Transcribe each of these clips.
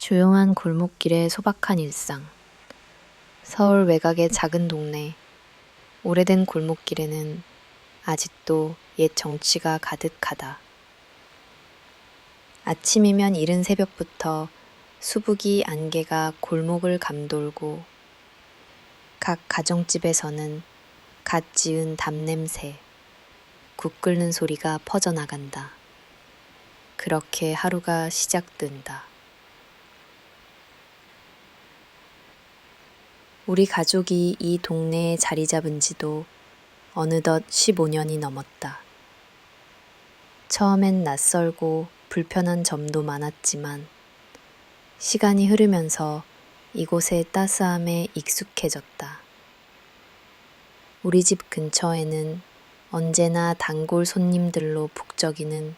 조용한 골목길의 소박한 일상. 서울 외곽의 작은 동네. 오래된 골목길에는 아직도 옛 정취가 가득하다. 아침이면 이른 새벽부터 수북이 안개가 골목을 감돌고 각 가정집에서는 갓 지은 답냄새, 국 끓는 소리가 퍼져나간다. 그렇게 하루가 시작된다. 우리 가족이 이 동네에 자리 잡은 지도 어느덧 15년이 넘었다. 처음엔 낯설고 불편한 점도 많았지만 시간이 흐르면서 이곳의 따스함에 익숙해졌다. 우리 집 근처에는 언제나 단골 손님들로 북적이는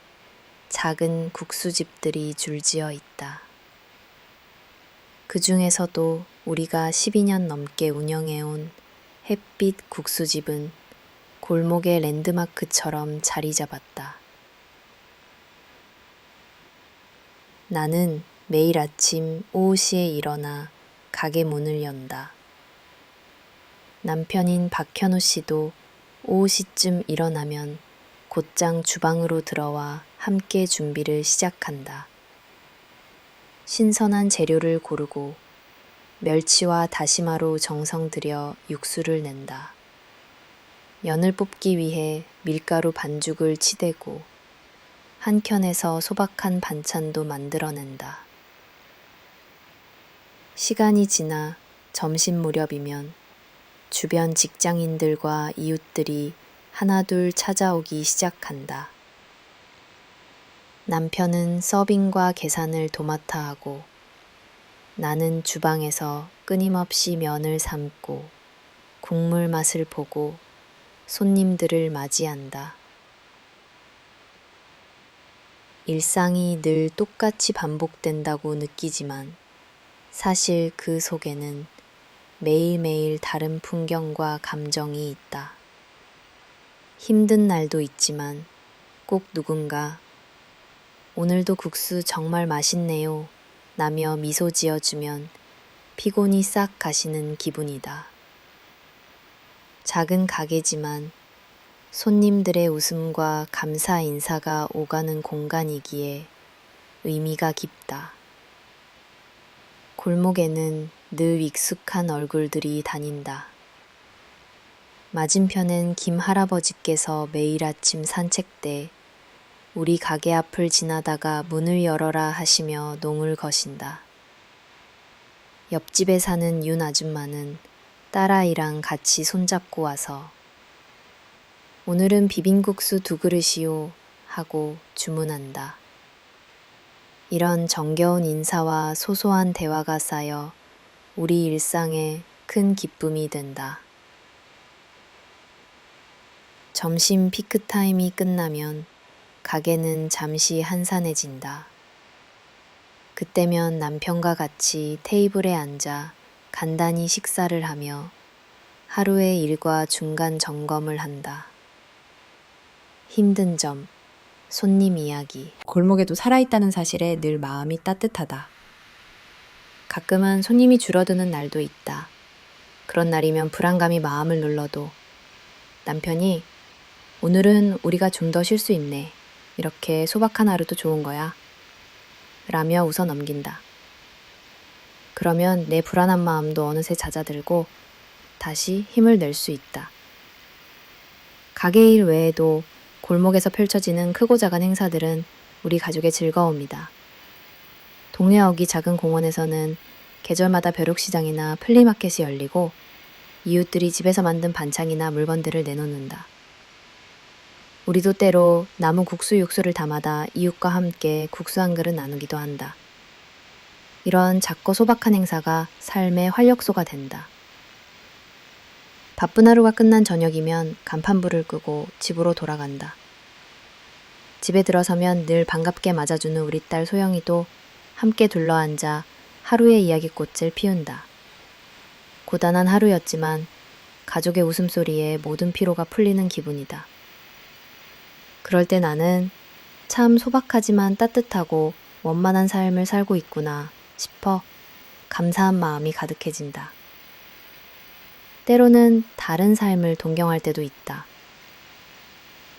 작은 국수집들이 줄지어 있다. 그 중에서도 우리가 12년 넘게 운영해온 햇빛 국수집은 골목의 랜드마크처럼 자리 잡았다. 나는 매일 아침 오후 시에 일어나 가게 문을 연다. 남편인 박현우 씨도 오후 시쯤 일어나면 곧장 주방으로 들어와 함께 준비를 시작한다. 신선한 재료를 고르고 멸치와 다시마로 정성 들여 육수를 낸다. 면을 뽑기 위해 밀가루 반죽을 치대고 한 켠에서 소박한 반찬도 만들어낸다. 시간이 지나 점심 무렵이면 주변 직장인들과 이웃들이 하나둘 찾아오기 시작한다. 남편은 서빙과 계산을 도맡아 하고 나는 주방에서 끊임없이 면을 삶고 국물 맛을 보고 손님들을 맞이한다. 일상이 늘 똑같이 반복된다고 느끼지만 사실 그 속에는 매일매일 다른 풍경과 감정이 있다. 힘든 날도 있지만 꼭 누군가 오늘도 국수 정말 맛있네요 라며 미소 지어주면 피곤이 싹 가시는 기분이다. 작은 가게지만 손님들의 웃음과 감사 인사가 오가는 공간이기에 의미가 깊다. 골목에는 늘 익숙한 얼굴들이 다닌다. 맞은편엔 김 할아버지께서 매일 아침 산책 때 우리 가게 앞을 지나다가 문을 열어라 하시며 농을 거신다. 옆집에 사는 윤 아줌마는 딸아이랑 같이 손잡고 와서 오늘은 비빔국수 2그릇이요 하고 주문한다. 이런 정겨운 인사와 소소한 대화가 쌓여 우리 일상에 큰 기쁨이 된다. 점심 피크타임이 끝나면 가게는 잠시 한산해진다. 그때면 남편과 같이 테이블에 앉아 간단히 식사를 하며 하루의 일과 중간 점검을 한다. 힘든 점, 손님 이야기. 골목에도 살아있다는 사실에 늘 마음이 따뜻하다. 가끔은 손님이 줄어드는 날도 있다. 그런 날이면 불안감이 마음을 눌러도 남편이 오늘은 우리가 좀 더 쉴 수 있네. 이렇게 소박한 하루도 좋은 거야. 라며 웃어 넘긴다. 그러면 내 불안한 마음도 어느새 잦아들고 다시 힘을 낼 수 있다. 가게 일 외에도 골목에서 펼쳐지는 크고 작은 행사들은 우리 가족의 즐거움이다. 동네 어귀 작은 공원에서는 계절마다 벼룩시장이나 플리마켓이 열리고 이웃들이 집에서 만든 반찬이나 물건들을 내놓는다. 우리도 때로 나무 국수 육수를 담아다 이웃과 함께 국수 한 그릇 나누기도 한다. 이런 작고 소박한 행사가 삶의 활력소가 된다. 바쁜 하루가 끝난 저녁이면 간판불을 끄고 집으로 돌아간다. 집에 들어서면 늘 반갑게 맞아주는 우리 딸 소영이도 함께 둘러앉아 하루의 이야기꽃을 피운다. 고단한 하루였지만 가족의 웃음소리에 모든 피로가 풀리는 기분이다. 그럴 때 나는 참 소박하지만 따뜻하고 원만한 삶을 살고 있구나 싶어 감사한 마음이 가득해진다. 때로는 다른 삶을 동경할 때도 있다.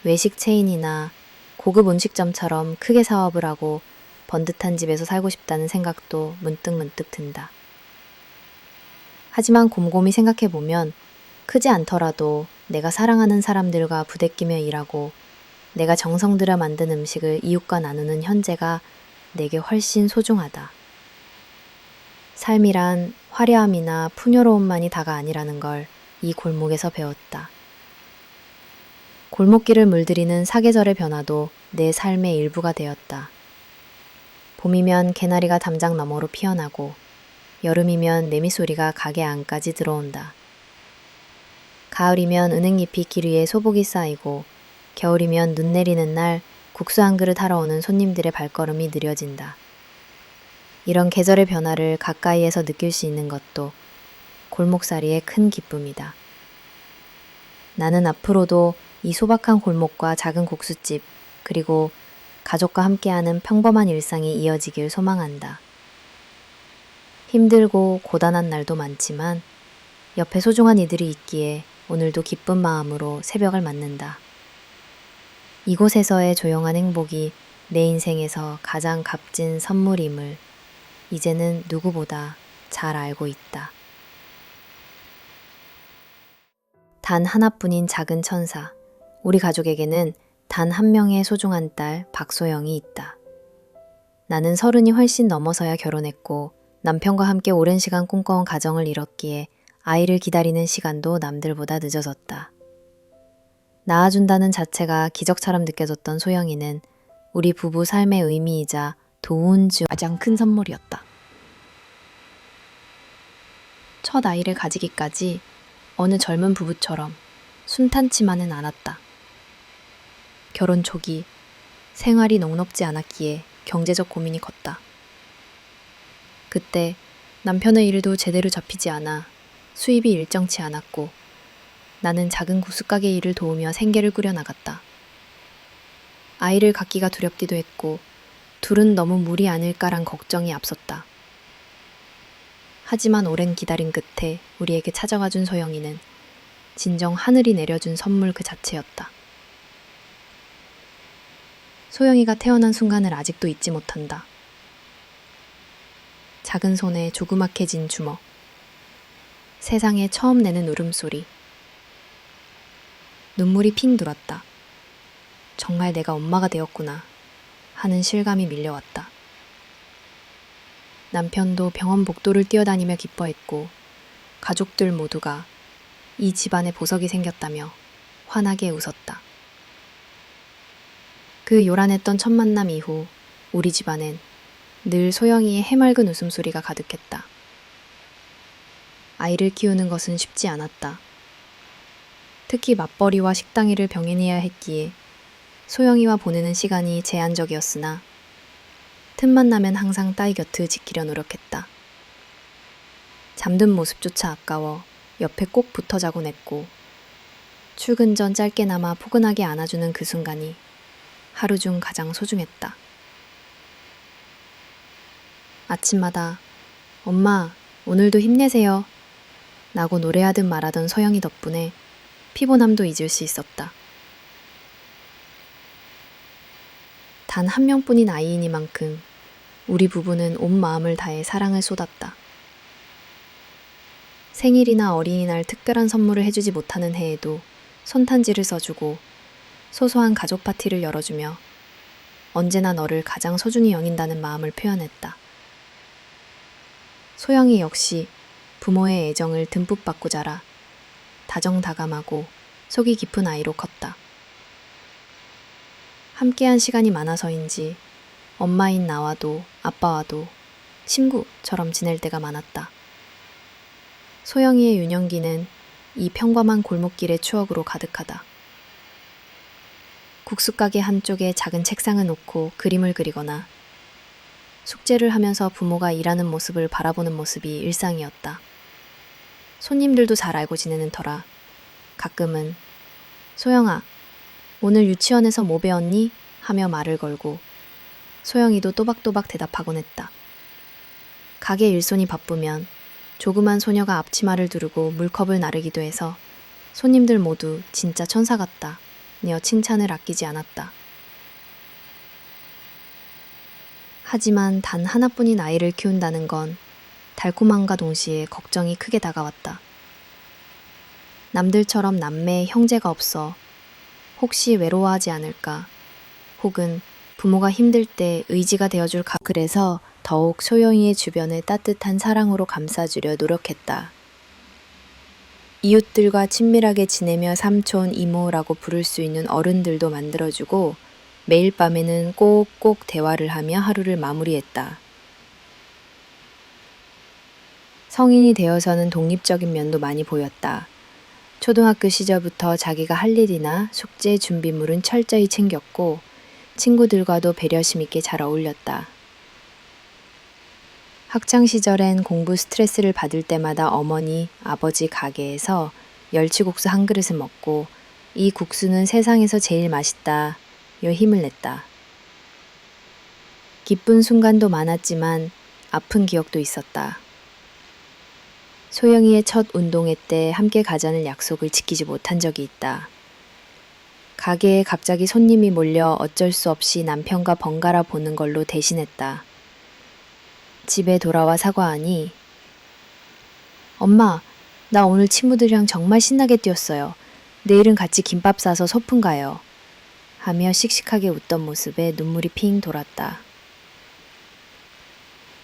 외식 체인이나 고급 음식점처럼 크게 사업을 하고 번듯한 집에서 살고 싶다는 생각도 문득문득 든다. 하지만 곰곰이 생각해보면 크지 않더라도 내가 사랑하는 사람들과 부대끼며 일하고 내가 정성 들여 만든 음식을 이웃과 나누는 현재가 내게 훨씬 소중하다. 삶이란 화려함이나 풍요로움만이 다가 아니라는 걸 이 골목에서 배웠다. 골목길을 물들이는 사계절의 변화도 내 삶의 일부가 되었다. 봄이면 개나리가 담장 너머로 피어나고 여름이면 매미소리가 가게 안까지 들어온다. 가을이면 은행잎이 길 위에 소복이 쌓이고 겨울이면 눈 내리는 날 국수 한 그릇 하러 오는 손님들의 발걸음이 느려진다. 이런 계절의 변화를 가까이에서 느낄 수 있는 것도 골목살이의 큰 기쁨이다. 나는 앞으로도 이 소박한 골목과 작은 국수집 그리고 가족과 함께하는 평범한 일상이 이어지길 소망한다. 힘들고 고단한 날도 많지만 옆에 소중한 이들이 있기에 오늘도 기쁜 마음으로 새벽을 맞는다. 이곳에서의 조용한 행복이 내 인생에서 가장 값진 선물임을 이제는 누구보다 잘 알고 있다. 단 하나뿐인 작은 천사, 우리 가족에게는 단 한 명의 소중한 딸 박소영이 있다. 나는 30이 훨씬 넘어서야 결혼했고 남편과 함께 오랜 시간 꿈꿔온 가정을 이뤘기에 아이를 기다리는 시간도 남들보다 늦어졌다. 낳아준다는 자체가 기적처럼 느껴졌던 소영이는 우리 부부 삶의 의미이자 도운 중 가장 큰 선물이었다. 첫 아이를 가지기까지 어느 젊은 부부처럼 순탄치만은 않았다. 결혼 초기 생활이 녹록지 않았기에 경제적 고민이 컸다. 그때 남편의 일도 제대로 잡히지 않아 수입이 일정치 않았고 나는 작은 구슬가게 일을 도우며 생계를 꾸려나갔다. 아이를 갖기가 두렵기도 했고 둘은 너무 무리 아닐까란 걱정이 앞섰다. 하지만 오랜 기다림 끝에 우리에게 찾아와준 소영이는 진정 하늘이 내려준 선물 그 자체였다. 소영이가 태어난 순간을 아직도 잊지 못한다. 작은 손에 조그맣게 진 주먹, 세상에 처음 내는 울음소리, 눈물이 핑 돌았다. 정말 내가 엄마가 되었구나 하는 실감이 밀려왔다. 남편도 병원 복도를 뛰어다니며 기뻐했고 가족들 모두가 이 집안에 보석이 생겼다며 환하게 웃었다. 그 요란했던 첫 만남 이후 우리 집안엔 늘 소영이의 해맑은 웃음소리가 가득했다. 아이를 키우는 것은 쉽지 않았다. 특히 맞벌이와 식당일을 병행해야 했기에 소영이와 보내는 시간이 제한적이었으나 틈만 나면 항상 딸 곁을 지키려 노력했다. 잠든 모습조차 아까워 옆에 꼭 붙어 자곤 했고 출근 전 짧게나마 포근하게 안아주는 그 순간이 하루 중 가장 소중했다. 아침마다 엄마 오늘도 힘내세요 라고 노래하듯 말하던 소영이 덕분에 피곤함도 잊을 수 있었다. 단 한 명뿐인 아이이니만큼 우리 부부는 온 마음을 다해 사랑을 쏟았다. 생일이나 어린이날 특별한 선물을 해주지 못하는 해에도 손탄지를 써주고 소소한 가족 파티를 열어주며 언제나 너를 가장 소중히 여긴다는 마음을 표현했다. 소영이 역시 부모의 애정을 듬뿍 받고 자라 다정다감하고 속이 깊은 아이로 컸다. 함께한 시간이 많아서인지 엄마인 나와도 아빠와도 친구처럼 지낼 때가 많았다. 소영이의 유년기는 이 평범한 골목길의 추억으로 가득하다. 국수가게 한쪽에 작은 책상을 놓고 그림을 그리거나 숙제를 하면서 부모가 일하는 모습을 바라보는 모습이 일상이었다. 손님들도 잘 알고 지내는 터라 가끔은 소영아, 오늘 유치원에서 뭐 배웠니? 하며 말을 걸고 소영이도 또박또박 대답하곤 했다. 가게 일손이 바쁘면 조그만 소녀가 앞치마를 두르고 물컵을 나르기도 해서 손님들 모두 진짜 천사 같다 며 칭찬을 아끼지 않았다. 하지만 단 하나뿐인 아이를 키운다는 건 달콤함과 동시에 걱정이 크게 다가왔다. 남들처럼 남매 형제가 없어 혹시 외로워하지 않을까, 혹은 부모가 힘들 때 의지가 되어줄 그래서 더욱 소영이의 주변을 따뜻한 사랑으로 감싸주려 노력했다. 이웃들과 친밀하게 지내며 삼촌, 이모라고 부를 수 있는 어른들도 만들어주고 매일 밤에는 꼭꼭 대화를 하며 하루를 마무리했다. 성인이 되어서는 독립적인 면도 많이 보였다. 초등학교 시절부터 자기가 할 일이나 숙제 준비물은 철저히 챙겼고 친구들과도 배려심 있게 잘 어울렸다. 학창 시절엔 공부 스트레스를 받을 때마다 어머니, 아버지 가게에서 멸치국수 한 그릇을 먹고 이 국수는 세상에서 제일 맛있다 요 힘을 냈다. 기쁜 순간도 많았지만 아픈 기억도 있었다. 소영이의 첫 운동회 때 함께 가자는 약속을 지키지 못한 적이 있다. 가게에 갑자기 손님이 몰려 어쩔 수 없이 남편과 번갈아 보는 걸로 대신했다. 집에 돌아와 사과하니 엄마, 나 오늘 친구들이랑 정말 신나게 뛰었어요. 내일은 같이 김밥 싸서 소풍 가요. 하며 씩씩하게 웃던 모습에 눈물이 핑 돌았다.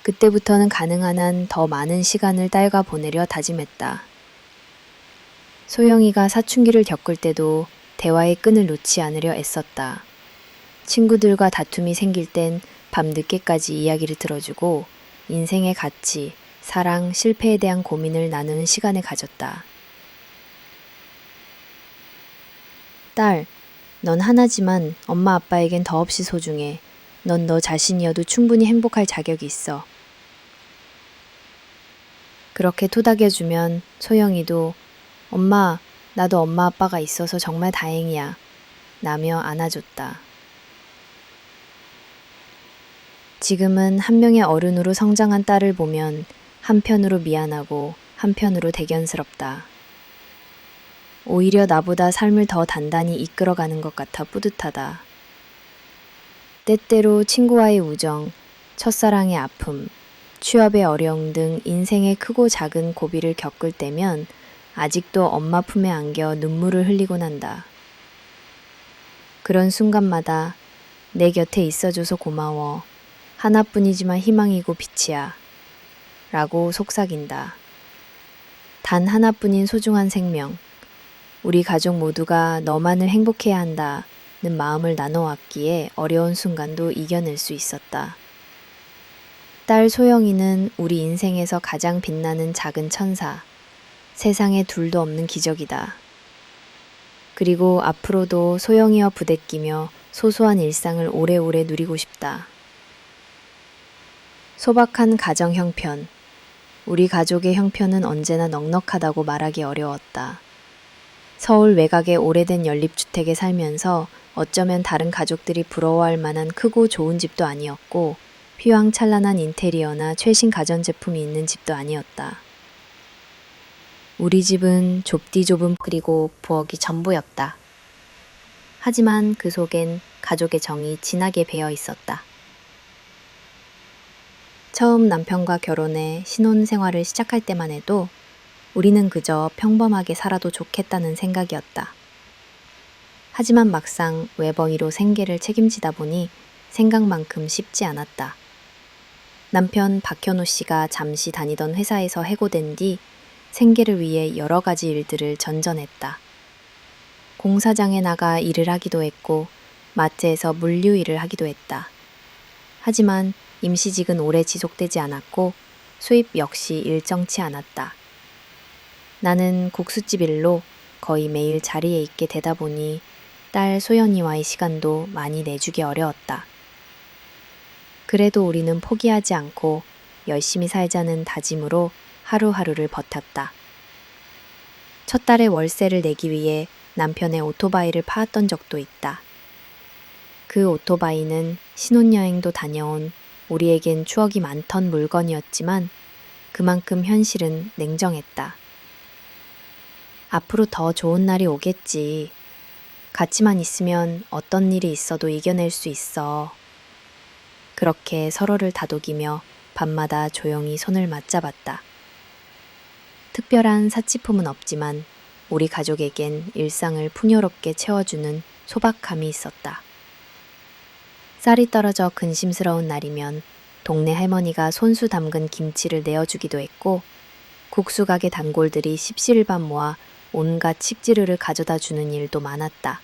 그때부터는 가능한 한 더 많은 시간을 딸과 보내려 다짐했다. 소영이가 사춘기를 겪을 때도 대화의 끈을 놓지 않으려 애썼다. 친구들과 다툼이 생길 땐 밤 늦게까지 이야기를 들어주고 인생의 가치, 사랑, 실패에 대한 고민을 나누는 시간을 가졌다. 딸, 넌 하나지만 엄마 아빠에겐 더없이 소중해. 넌 너 자신이어도 충분히 행복할 자격이 있어. 그렇게 토닥여주면 소영이도 엄마, 나도 엄마 아빠가 있어서 정말 다행이야 라며 안아줬다. 지금은 한 명의 어른으로 성장한 딸을 보면 한편으로 미안하고 한편으로 대견스럽다. 오히려 나보다 삶을 더 단단히 이끌어가는 것 같아 뿌듯하다. 때때로 친구와의 우정, 첫사랑의 아픔, 취업의 어려움 등 인생의 크고 작은 고비를 겪을 때면 아직도 엄마 품에 안겨 눈물을 흘리곤 한다. 그런 순간마다 내 곁에 있어줘서 고마워. 하나뿐이지만 희망이고 빛이야. 라고 속삭인다. 단 하나뿐인 소중한 생명. 우리 가족 모두가 너만을 행복해야 한다는 마음을 나눠왔기에 어려운 순간도 이겨낼 수 있었다. 딸 소영이는 우리 인생에서 가장 빛나는 작은 천사, 세상에 둘도 없는 기적이다. 그리고 앞으로도 소영이와 부대끼며 소소한 일상을 오래오래 누리고 싶다. 소박한 가정 형편. 우리 가족의 형편은 언제나 넉넉하다고 말하기 어려웠다. 서울 외곽의 오래된 연립주택에 살면서 어쩌면 다른 가족들이 부러워할 만한 크고 좋은 집도 아니었고 휘황찬란한 인테리어나 최신 가전제품이 있는 집도 아니었다. 우리 집은 좁디 좁은 그리고 부엌이 전부였다. 하지만 그 속엔 가족의 정이 진하게 배어 있었다. 처음 남편과 결혼해 신혼생활을 시작할 때만 해도 우리는 그저 평범하게 살아도 좋겠다는 생각이었다. 하지만 막상 외벌이로 생계를 책임지다 보니 생각만큼 쉽지 않았다. 남편 박현우 씨가 잠시 다니던 회사에서 해고된 뒤 생계를 위해 여러 가지 일들을 전전했다. 공사장에 나가 일을 하기도 했고 마트에서 물류 일을 하기도 했다. 하지만 임시직은 오래 지속되지 않았고 수입 역시 일정치 않았다. 나는 국수집 일로 거의 매일 자리에 있게 되다 보니 딸 소연이와의 시간도 많이 내주기 어려웠다. 그래도 우리는 포기하지 않고 열심히 살자는 다짐으로 하루하루를 버텼다. 첫 달에 월세를 내기 위해 남편의 오토바이를 팔았던 적도 있다. 그 오토바이는 신혼여행도 다녀온 우리에겐 추억이 많던 물건이었지만 그만큼 현실은 냉정했다. 앞으로 더 좋은 날이 오겠지. 같이만 있으면 어떤 일이 있어도 이겨낼 수 있어. 그렇게 서로를 다독이며 밤마다 조용히 손을 맞잡았다. 특별한 사치품은 없지만 우리 가족에겐 일상을 풍요롭게 채워주는 소박함이 있었다. 쌀이 떨어져 근심스러운 날이면 동네 할머니가 손수 담근 김치를 내어주기도 했고 국수 가게 단골들이 십시일반 모아 온갖 식재료를 가져다 주는 일도 많았다.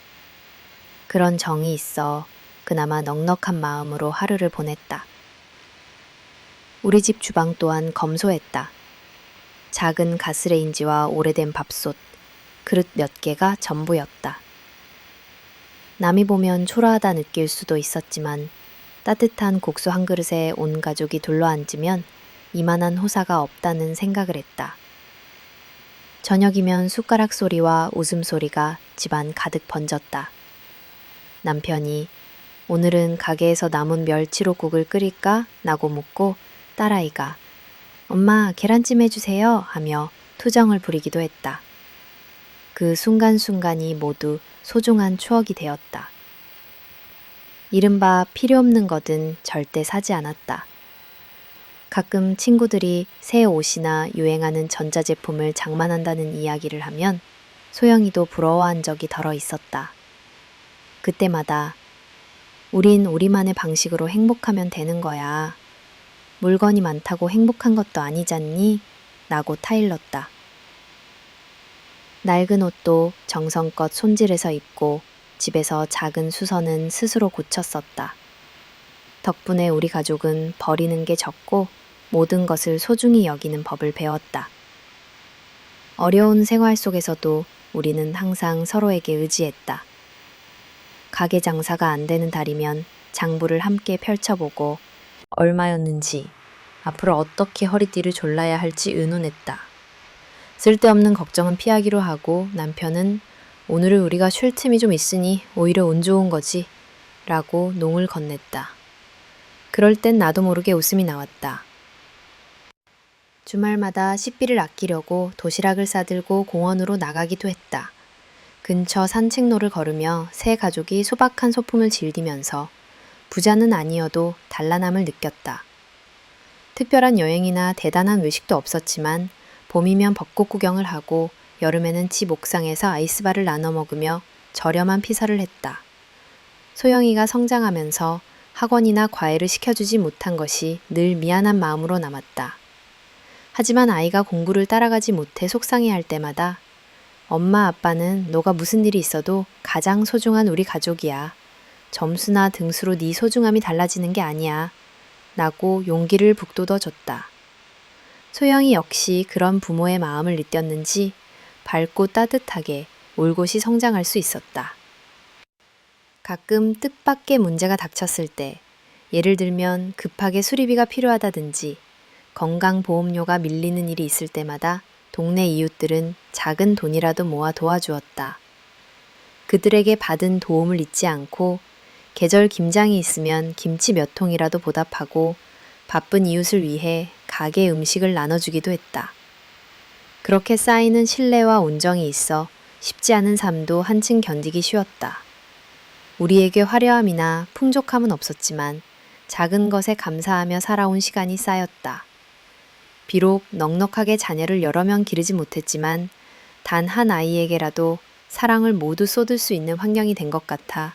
그런 정이 있어 그나마 넉넉한 마음으로 하루를 보냈다. 우리 집 주방 또한 검소했다. 작은 가스레인지와 오래된 밥솥, 그릇 몇 개가 전부였다. 남이 보면 초라하다 느낄 수도 있었지만 따뜻한 국수 한 그릇에 온 가족이 둘러앉으면 이만한 호사가 없다는 생각을 했다. 저녁이면 숟가락 소리와 웃음소리가 집안 가득 번졌다. 남편이 오늘은 가게에서 남은 멸치로 국을 끓일까? 라고 묻고 딸아이가 엄마 계란찜 해주세요 하며 투정을 부리기도 했다. 그 순간순간이 모두 소중한 추억이 되었다. 이른바 필요 없는 것은 절대 사지 않았다. 가끔 친구들이 새 옷이나 유행하는 전자제품을 장만한다는 이야기를 하면 소영이도 부러워한 적이 덜어 있었다. 그때마다 우린 우리만의 방식으로 행복하면 되는 거야. 물건이 많다고 행복한 것도 아니잖니? 라고 타일렀다. 낡은 옷도 정성껏 손질해서 입고 집에서 작은 수선은 스스로 고쳤었다. 덕분에 우리 가족은 버리는 게 적고 모든 것을 소중히 여기는 법을 배웠다. 어려운 생활 속에서도 우리는 항상 서로에게 의지했다. 가게 장사가 안 되는 달이면 장부를 함께 펼쳐보고 얼마였는지, 앞으로 어떻게 허리띠를 졸라야 할지 의논했다. 쓸데없는 걱정은 피하기로 하고 남편은 오늘은 우리가 쉴 틈이 좀 있으니 오히려 운 좋은 거지 라고 농을 건넸다. 그럴 땐 나도 모르게 웃음이 나왔다. 주말마다 식비를 아끼려고 도시락을 싸들고 공원으로 나가기도 했다. 근처 산책로를 걸으며 세 가족이 소박한 소품을 즐기면서 부자는 아니어도 단란함을 느꼈다. 특별한 여행이나 대단한 외식도 없었지만 봄이면 벚꽃 구경을 하고 여름에는 집 옥상에서 아이스바를 나눠 먹으며 저렴한 피서를 했다. 소영이가 성장하면서 학원이나 과외를 시켜주지 못한 것이 늘 미안한 마음으로 남았다. 하지만 아이가 공부를 따라가지 못해 속상해할 때마다 엄마 아빠는 너가 무슨 일이 있어도 가장 소중한 우리 가족이야. 점수나 등수로 네 소중함이 달라지는 게 아니야. 라고 용기를 북돋워줬다. 소영이 역시 그런 부모의 마음을 느꼈는지 밝고 따뜻하게 올곧이 성장할 수 있었다. 가끔 뜻밖의 문제가 닥쳤을 때, 예를 들면 급하게 수리비가 필요하다든지 건강보험료가 밀리는 일이 있을 때마다 동네 이웃들은 작은 돈이라도 모아 도와주었다. 그들에게 받은 도움을 잊지 않고 계절 김장이 있으면 김치 몇 통이라도 보답하고 바쁜 이웃을 위해 가게 음식을 나눠주기도 했다. 그렇게 쌓이는 신뢰와 온정이 있어 쉽지 않은 삶도 한층 견디기 쉬웠다. 우리에게 화려함이나 풍족함은 없었지만 작은 것에 감사하며 살아온 시간이 쌓였다. 비록 넉넉하게 자녀를 여러 명 기르지 못했지만 단 한 아이에게라도 사랑을 모두 쏟을 수 있는 환경이 된 것 같아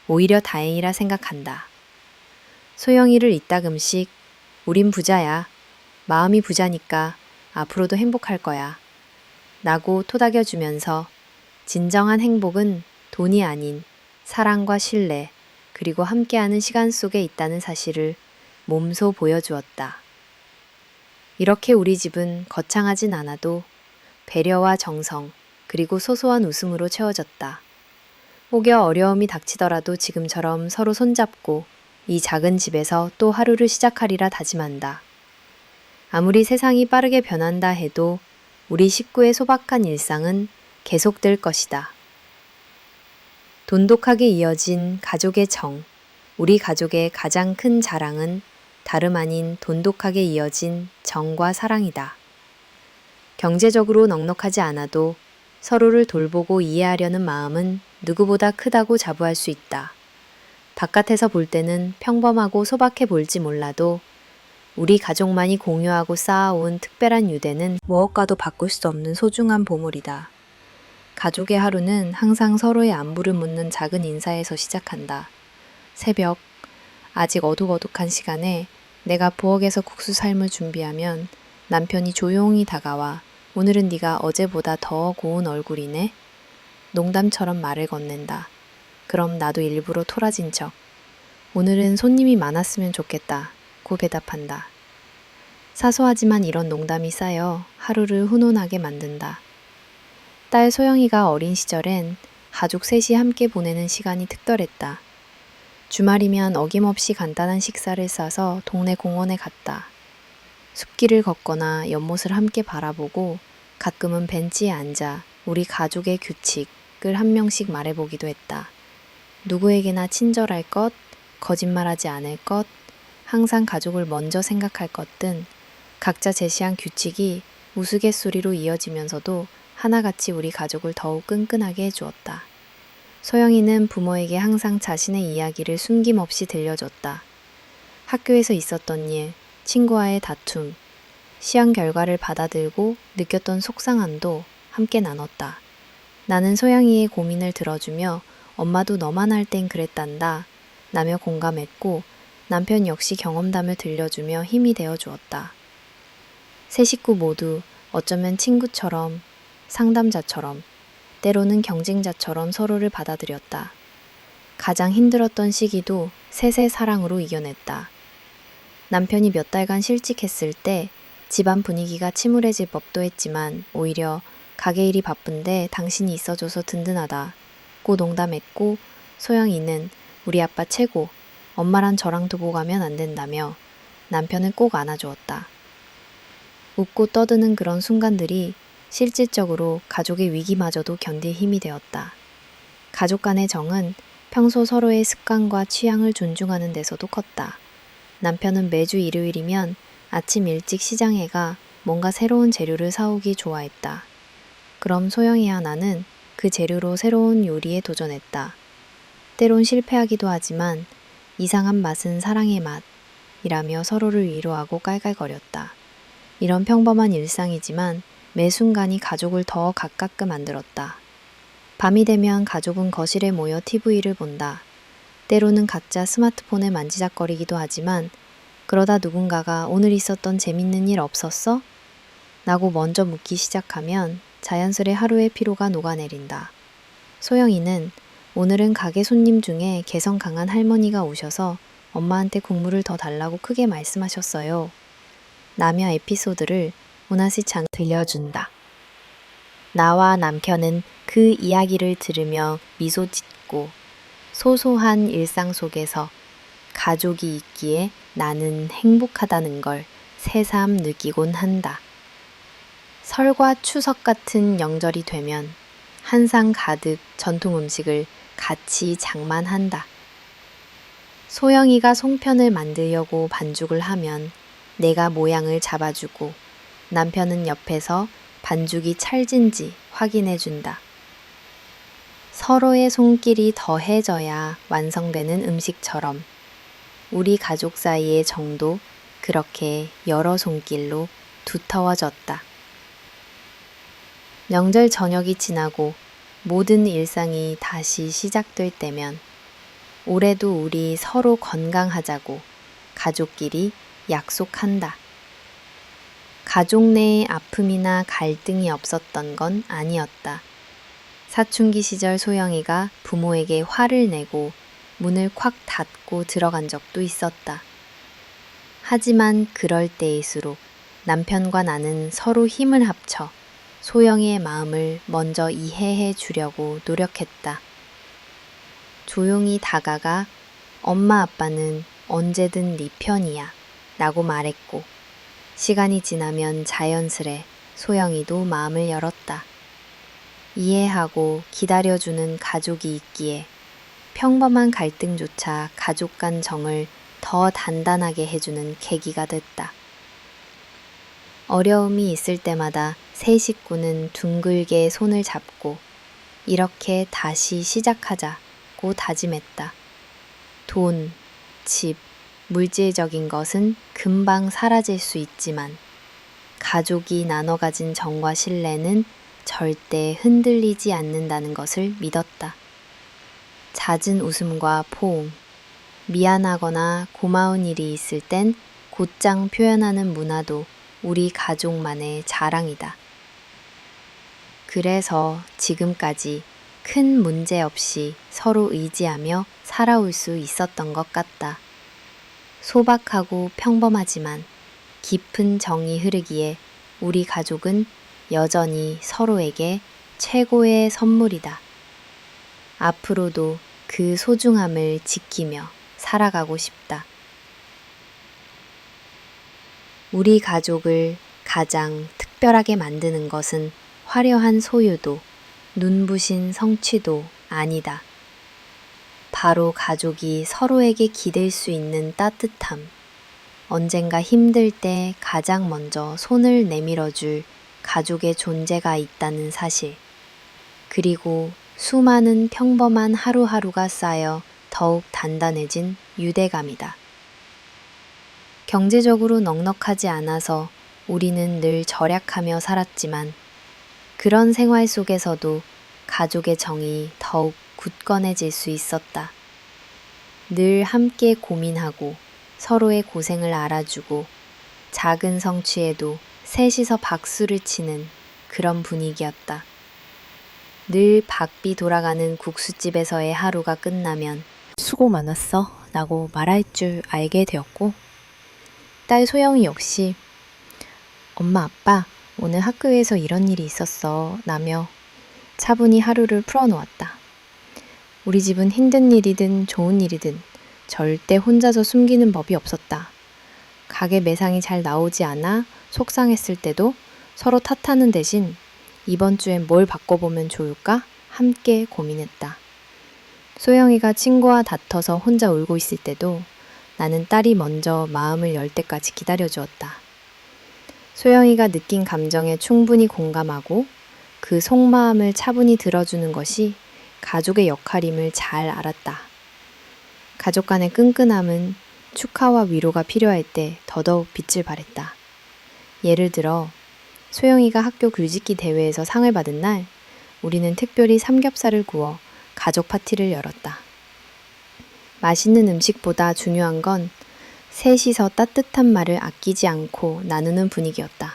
오히려 다행이라 생각한다. 소영이를 이따금씩 우린 부자야. 마음이 부자니까 앞으로도 행복할 거야. 라고 토닥여주면서 진정한 행복은 돈이 아닌 사랑과 신뢰 그리고 함께하는 시간 속에 있다는 사실을 몸소 보여주었다. 이렇게 우리 집은 거창하진 않아도 배려와 정성 그리고 소소한 웃음으로 채워졌다. 혹여 어려움이 닥치더라도 지금처럼 서로 손잡고 이 작은 집에서 또 하루를 시작하리라 다짐한다. 아무리 세상이 빠르게 변한다 해도 우리 식구의 소박한 일상은 계속될 것이다. 돈독하게 이어진 가족의 정, 우리 가족의 가장 큰 자랑은 다름 아닌 돈독하게 이어진 정과 사랑이다. 경제적으로 넉넉하지 않아도 서로를 돌보고 이해하려는 마음은 누구보다 크다고 자부할 수 있다. 바깥에서 볼 때는 평범하고 소박해 보일지 몰라도 우리 가족만이 공유하고 쌓아온 특별한 유대는 무엇과도 바꿀 수 없는 소중한 보물이다. 가족의 하루는 항상 서로의 안부를 묻는 작은 인사에서 시작한다. 새벽, 아직 어둑어둑한 시간에 내가 부엌에서 국수 삶을 준비하면 남편이 조용히 다가와 오늘은 네가 어제보다 더 고운 얼굴이네? 농담처럼 말을 건넨다. 그럼 나도 일부러 토라진 척. 오늘은 손님이 많았으면 좋겠다. 고 대답한다. 사소하지만 이런 농담이 쌓여 하루를 훈훈하게 만든다. 딸 소영이가 어린 시절엔 가족 셋이 함께 보내는 시간이 특별했다. 주말이면 어김없이 간단한 식사를 싸서 동네 공원에 갔다. 숲길을 걷거나 연못을 함께 바라보고 가끔은 벤치에 앉아 우리 가족의 규칙을 한 명씩 말해보기도 했다. 누구에게나 친절할 것, 거짓말하지 않을 것, 항상 가족을 먼저 생각할 것 등 각자 제시한 규칙이 우스갯소리로 이어지면서도 하나같이 우리 가족을 더욱 끈끈하게 해주었다. 소영이는 부모에게 항상 자신의 이야기를 숨김없이 들려줬다. 학교에서 있었던 일, 친구와의 다툼, 시험 결과를 받아들고 느꼈던 속상함도 함께 나눴다. 나는 소영이의 고민을 들어주며 엄마도 너만 할 땐 그랬단다 라며 공감했고 남편 역시 경험담을 들려주며 힘이 되어 주었다. 세 식구 모두 어쩌면 친구처럼 상담자처럼 때로는 경쟁자처럼 서로를 받아들였다. 가장 힘들었던 시기도 셋의 사랑으로 이겨냈다. 남편이 몇 달간 실직했을 때 집안 분위기가 침울해질 법도 했지만 오히려 가게 일이 바쁜데 당신이 있어줘서 든든하다 고 농담했고 소영이는 우리 아빠 최고, 엄마랑 저랑 두고 가면 안 된다며 남편을 꼭 안아주었다. 웃고 떠드는 그런 순간들이 실질적으로 가족의 위기마저도 견딜 힘이 되었다. 가족 간의 정은 평소 서로의 습관과 취향을 존중하는 데서도 컸다. 남편은 매주 일요일이면 아침 일찍 시장에 가 뭔가 새로운 재료를 사오기 좋아했다. 그럼 소영이와 나는 그 재료로 새로운 요리에 도전했다. 때론 실패하기도 하지만 이상한 맛은 사랑의 맛이라며 서로를 위로하고 깔깔거렸다. 이런 평범한 일상이지만 매 순간이 가족을 더 가깝게 만들었다. 밤이 되면 가족은 거실에 모여 TV를 본다. 때로는 각자 스마트폰에 만지작거리기도 하지만 그러다 누군가가 오늘 있었던 재밌는 일 없었어? 라고 먼저 묻기 시작하면 자연스레 하루의 피로가 녹아내린다. 소영이는 오늘은 가게 손님 중에 개성 강한 할머니가 오셔서 엄마한테 국물을 더 달라고 크게 말씀하셨어요. 라며 에피소드를 오나시찬 들려준다. 나와 남편은 그 이야기를 들으며 미소 짓고 소소한 일상 속에서 가족이 있기에 나는 행복하다는 걸 새삼 느끼곤 한다. 설과 추석 같은 명절이 되면 한상 가득 전통 음식을 같이 장만한다. 소영이가 송편을 만들려고 반죽을 하면 내가 모양을 잡아주고 남편은 옆에서 반죽이 찰진지 확인해준다. 서로의 손길이 더해져야 완성되는 음식처럼 우리 가족 사이의 정도 그렇게 여러 손길로 두터워졌다. 명절 저녁이 지나고 모든 일상이 다시 시작될 때면 올해도 우리 서로 건강하자고 가족끼리 약속한다. 가족 내에 아픔이나 갈등이 없었던 건 아니었다. 사춘기 시절 소영이가 부모에게 화를 내고 문을 콱 닫고 들어간 적도 있었다. 하지만 그럴 때일수록 남편과 나는 서로 힘을 합쳐 소영이의 마음을 먼저 이해해 주려고 노력했다. 조용히 다가가 엄마 아빠는 언제든 네 편이야 라고 말했고 시간이 지나면 자연스레 소영이도 마음을 열었다. 이해하고 기다려주는 가족이 있기에 평범한 갈등조차 가족 간 정을 더 단단하게 해주는 계기가 됐다. 어려움이 있을 때마다 세 식구는 둥글게 손을 잡고 이렇게 다시 시작하자고 다짐했다. 돈, 집, 물질적인 것은 금방 사라질 수 있지만 가족이 나눠 가진 정과 신뢰는 절대 흔들리지 않는다는 것을 믿었다. 잦은 웃음과 포옹, 미안하거나 고마운 일이 있을 땐 곧장 표현하는 문화도 우리 가족만의 자랑이다. 그래서 지금까지 큰 문제 없이 서로 의지하며 살아올 수 있었던 것 같다. 소박하고 평범하지만 깊은 정이 흐르기에 우리 가족은 여전히 서로에게 최고의 선물이다. 앞으로도 그 소중함을 지키며 살아가고 싶다. 우리 가족을 가장 특별하게 만드는 것은 화려한 소유도 눈부신 성취도 아니다. 바로 가족이 서로에게 기댈 수 있는 따뜻함, 언젠가 힘들 때 가장 먼저 손을 내밀어줄 가족의 존재가 있다는 사실, 그리고 수많은 평범한 하루하루가 쌓여 더욱 단단해진 유대감이다. 경제적으로 넉넉하지 않아서 우리는 늘 절약하며 살았지만 그런 생활 속에서도 가족의 정이 더욱 굳건해질 수 있었다. 늘 함께 고민하고 서로의 고생을 알아주고 작은 성취에도 셋이서 박수를 치는 그런 분위기였다. 늘 바삐 돌아가는 국수집에서의 하루가 끝나면 수고 많았어 라고 말할 줄 알게 되었고, 딸 소영이 역시 엄마 아빠 오늘 학교에서 이런 일이 있었어 라며 차분히 하루를 풀어놓았다. 우리 집은 힘든 일이든 좋은 일이든 절대 혼자서 숨기는 법이 없었다. 가게 매상이 잘 나오지 않아 속상했을 때도 서로 탓하는 대신 이번 주엔 뭘 바꿔보면 좋을까 함께 고민했다. 소영이가 친구와 다퉈서 혼자 울고 있을 때도 나는 딸이 먼저 마음을 열 때까지 기다려주었다. 소영이가 느낀 감정에 충분히 공감하고 그 속마음을 차분히 들어주는 것이 가족의 역할임을 잘 알았다. 가족 간의 끈끈함은 축하와 위로가 필요할 때 더더욱 빛을 발했다. 예를 들어 소영이가 학교 글짓기 대회에서 상을 받은 날 우리는 특별히 삼겹살을 구워 가족 파티를 열었다. 맛있는 음식보다 중요한 건 셋이서 따뜻한 말을 아끼지 않고 나누는 분위기였다.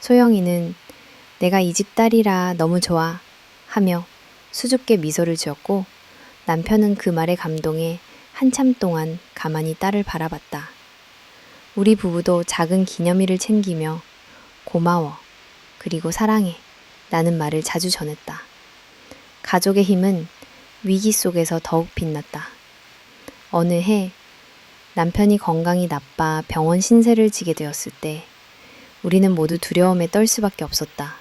소영이는 내가 이 집 딸이라 너무 좋아 하며 수줍게 미소를 지었고 남편은 그 말에 감동해 한참 동안 가만히 딸을 바라봤다. 우리 부부도 작은 기념일을 챙기며 고마워, 그리고 사랑해 라는 말을 자주 전했다. 가족의 힘은 위기 속에서 더욱 빛났다. 어느 해 남편이 건강이 나빠 병원 신세를 지게 되었을 때 우리는 모두 두려움에 떨 수밖에 없었다.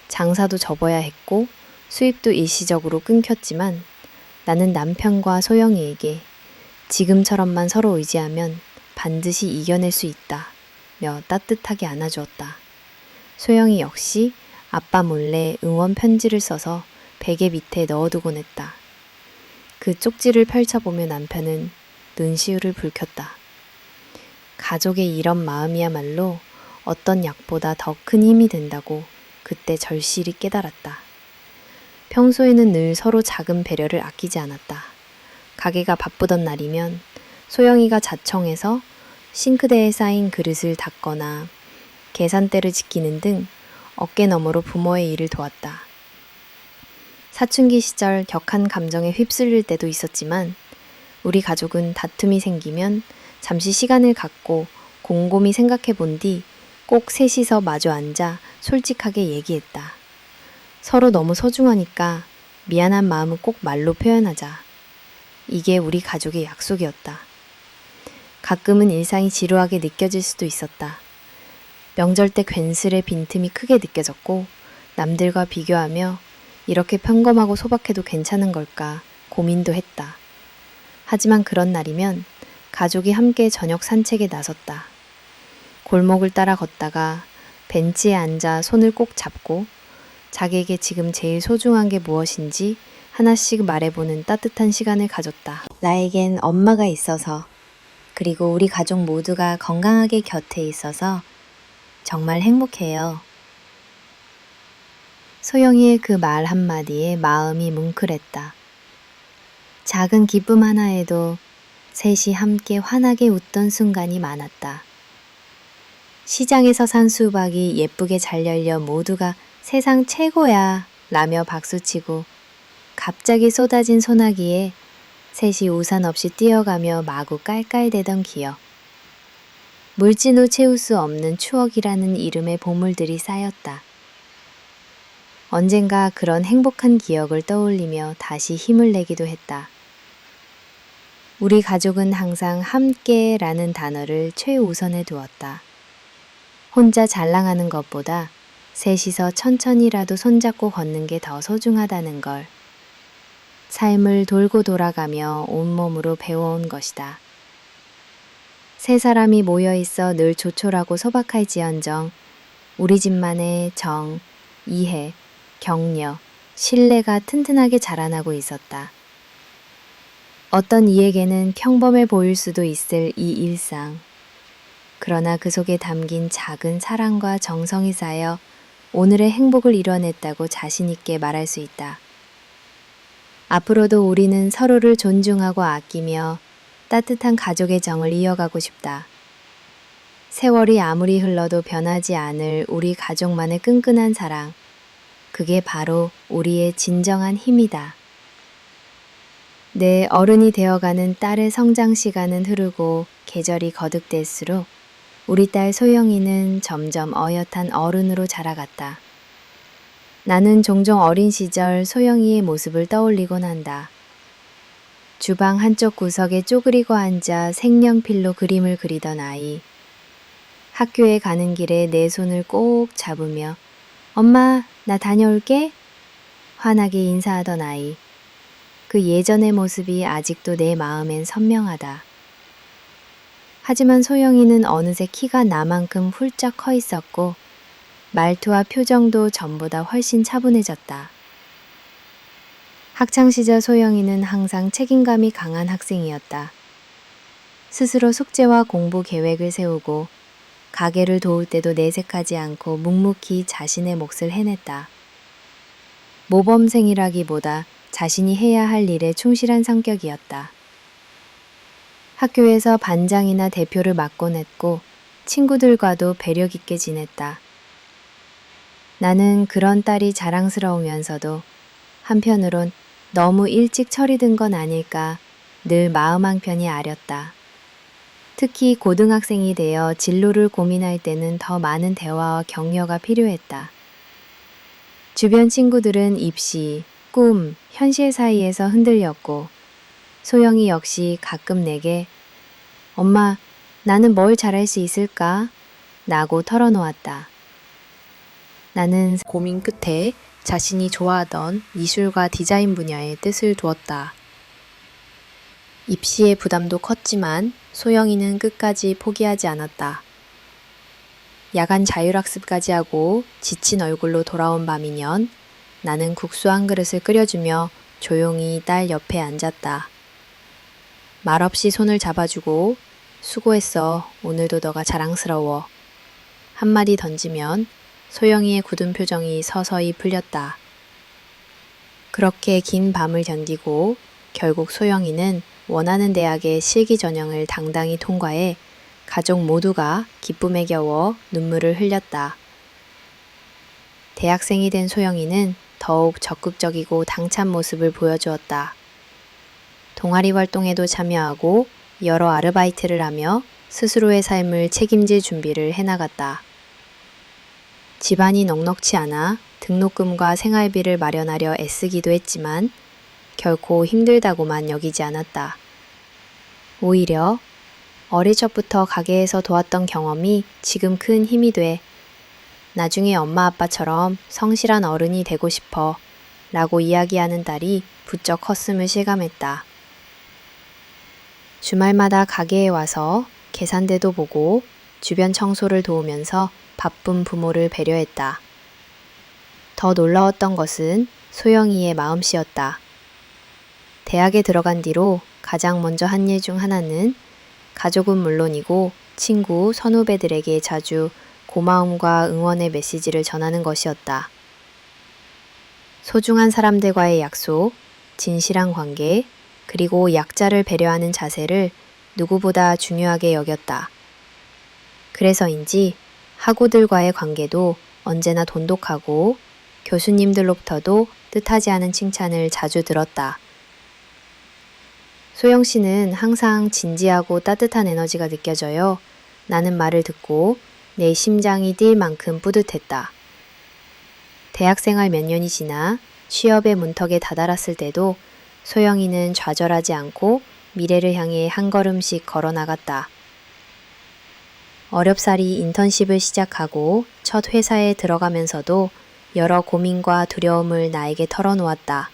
장사도 접어야 했고 수입도 일시적으로 끊겼지만 나는 남편과 소영이에게 지금처럼만 서로 의지하면 반드시 이겨낼 수 있다며 따뜻하게 안아주었다. 소영이 역시 아빠 몰래 응원 편지를 써서 베개 밑에 넣어두곤 했다. 그 쪽지를 펼쳐보며 남편은 눈시울을 붉혔다. 가족의 이런 마음이야말로 어떤 약보다 더 큰 힘이 된다고 그때 절실히 깨달았다. 평소에는 늘 서로 작은 배려를 아끼지 않았다. 가게가 바쁘던 날이면 소영이가 자청해서 싱크대에 쌓인 그릇을 닦거나 계산대를 지키는 등 어깨너머로 부모의 일을 도왔다. 사춘기 시절 격한 감정에 휩쓸릴 때도 있었지만 우리 가족은 다툼이 생기면 잠시 시간을 갖고 곰곰이 생각해 본 뒤 꼭 셋이서 마주 앉아 솔직하게 얘기했다. 서로 너무 소중하니까 미안한 마음은 꼭 말로 표현하자. 이게 우리 가족의 약속이었다. 가끔은 일상이 지루하게 느껴질 수도 있었다. 명절 때 괜스레 빈틈이 크게 느껴졌고 남들과 비교하며 이렇게 평범하고 소박해도 괜찮은 걸까 고민도 했다. 하지만 그런 날이면 가족이 함께 저녁 산책에 나섰다. 골목을 따라 걷다가 벤치에 앉아 손을 꼭 잡고 자기에게 지금 제일 소중한 게 무엇인지 하나씩 말해보는 따뜻한 시간을 가졌다. 나에겐 엄마가 있어서, 그리고 우리 가족 모두가 건강하게 곁에 있어서 정말 행복해요. 소영이의 그 말 한마디에 마음이 뭉클했다. 작은 기쁨 하나에도 셋이 함께 환하게 웃던 순간이 많았다. 시장에서 산 수박이 예쁘게 잘 열려 모두가 세상 최고야 라며 박수치고 갑자기 쏟아진 소나기에 셋이 우산 없이 뛰어가며 마구 깔깔대던 기억. 물지도 채울 수 없는 추억이라는 이름의 보물들이 쌓였다. 언젠가 그런 행복한 기억을 떠올리며 다시 힘을 내기도 했다. 우리 가족은 항상 함께라는 단어를 최우선에 두었다. 혼자 잘나가는 것보다 셋이서 천천히라도 손잡고 걷는 게 더 소중하다는 걸 삶을 돌고 돌아가며 온몸으로 배워온 것이다. 세 사람이 모여있어 늘 조촐하고 소박할지언정 우리 집만의 정, 이해, 격려, 신뢰가 튼튼하게 자라나고 있었다. 어떤 이에게는 평범해 보일 수도 있을 이 일상. 그러나 그 속에 담긴 작은 사랑과 정성이 쌓여 오늘의 행복을 이뤄냈다고 자신 있게 말할 수 있다. 앞으로도 우리는 서로를 존중하고 아끼며 따뜻한 가족의 정을 이어가고 싶다. 세월이 아무리 흘러도 변하지 않을 우리 가족만의 끈끈한 사랑. 그게 바로 우리의 진정한 힘이다. 내 어른이 되어가는 딸의 성장 시간은 흐르고 계절이 거듭될수록 우리 딸 소영이는 점점 어엿한 어른으로 자라갔다. 나는 종종 어린 시절 소영이의 모습을 떠올리곤 한다. 주방 한쪽 구석에 쪼그리고 앉아 색연필로 그림을 그리던 아이. 학교에 가는 길에 내 손을 꼭 잡으며 엄마, 나 다녀올게. 환하게 인사하던 아이. 그 예전의 모습이 아직도 내 마음엔 선명하다. 하지만 소영이는 어느새 키가 나만큼 훌쩍 커 있었고 말투와 표정도 전보다 훨씬 차분해졌다. 학창시절 소영이는 항상 책임감이 강한 학생이었다. 스스로 숙제와 공부 계획을 세우고 가게를 도울 때도 내색하지 않고 묵묵히 자신의 몫을 해냈다. 모범생이라기보다 자신이 해야 할 일에 충실한 성격이었다. 학교에서 반장이나 대표를 맡곤 했고 친구들과도 배려 깊게 지냈다. 나는 그런 딸이 자랑스러우면서도 한편으론 너무 일찍 철이 든 건 아닐까 늘 마음 한편이 아렸다. 특히 고등학생이 되어 진로를 고민할 때는 더 많은 대화와 격려가 필요했다. 주변 친구들은 입시, 꿈, 현실 사이에서 흔들렸고 소영이 역시 가끔 내게 엄마, 나는 뭘 잘할 수 있을까? 라고 털어놓았다. 나는 고민 끝에 자신이 좋아하던 미술과 디자인 분야에 뜻을 두었다. 입시의 부담도 컸지만 소영이는 끝까지 포기하지 않았다. 야간 자율학습까지 하고 지친 얼굴로 돌아온 밤이면 나는 국수 한 그릇을 끓여주며 조용히 딸 옆에 앉았다. 말없이 손을 잡아주고 수고했어. 오늘도 너가 자랑스러워. 한마디 던지면 소영이의 굳은 표정이 서서히 풀렸다. 그렇게 긴 밤을 견디고 결국 소영이는 원하는 대학의 실기 전형을 당당히 통과해 가족 모두가 기쁨에 겨워 눈물을 흘렸다. 대학생이 된 소영이는 더욱 적극적이고 당찬 모습을 보여주었다. 동아리 활동에도 참여하고 여러 아르바이트를 하며 스스로의 삶을 책임질 준비를 해나갔다. 집안이 넉넉치 않아 등록금과 생활비를 마련하려 애쓰기도 했지만 결코 힘들다고만 여기지 않았다. 오히려 어릴 적부터 가게에서 도왔던 경험이 지금 큰 힘이 돼 나중에 엄마 아빠처럼 성실한 어른이 되고 싶어 라고 이야기하는 딸이 부쩍 컸음을 실감했다. 주말마다 가게에 와서 계산대도 보고 주변 청소를 도우면서 바쁜 부모를 배려했다. 더 놀라웠던 것은 소영이의 마음씨였다. 대학에 들어간 뒤로 가장 먼저 한 일 중 하나는 가족은 물론이고 친구, 선후배들에게 자주 고마움과 응원의 메시지를 전하는 것이었다. 소중한 사람들과의 약속, 진실한 관계, 그리고 약자를 배려하는 자세를 누구보다 중요하게 여겼다. 그래서인지 학우들과의 관계도 언제나 돈독하고 교수님들로부터도 뜻하지 않은 칭찬을 자주 들었다. 소영 씨는 항상 진지하고 따뜻한 에너지가 느껴져요. 나는 말을 듣고 내 심장이 뛸 만큼 뿌듯했다. 대학생활 몇 년이 지나 취업의 문턱에 다다랐을 때도 소영이는 좌절하지 않고 미래를 향해 한 걸음씩 걸어 나갔다. 어렵사리 인턴십을 시작하고 첫 회사에 들어가면서도 여러 고민과 두려움을 나에게 털어놓았다.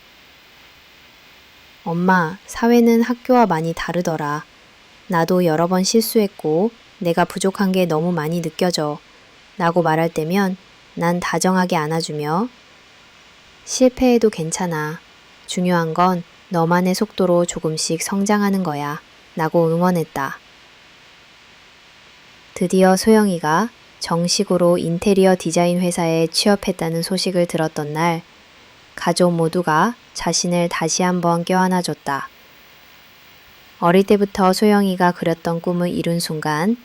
엄마, 사회는 학교와 많이 다르더라. 나도 여러 번 실수했고 내가 부족한 게 너무 많이 느껴져. 라고 말할 때면 난 다정하게 안아주며 실패해도 괜찮아. 중요한 건 너만의 속도로 조금씩 성장하는 거야. 라고 응원했다. 드디어 소영이가 정식으로 인테리어 디자인 회사에 취업했다는 소식을 들었던 날, 가족 모두가 자신을 다시 한번 껴안아줬다. 어릴 때부터 소영이가 그렸던 꿈을 이룬 순간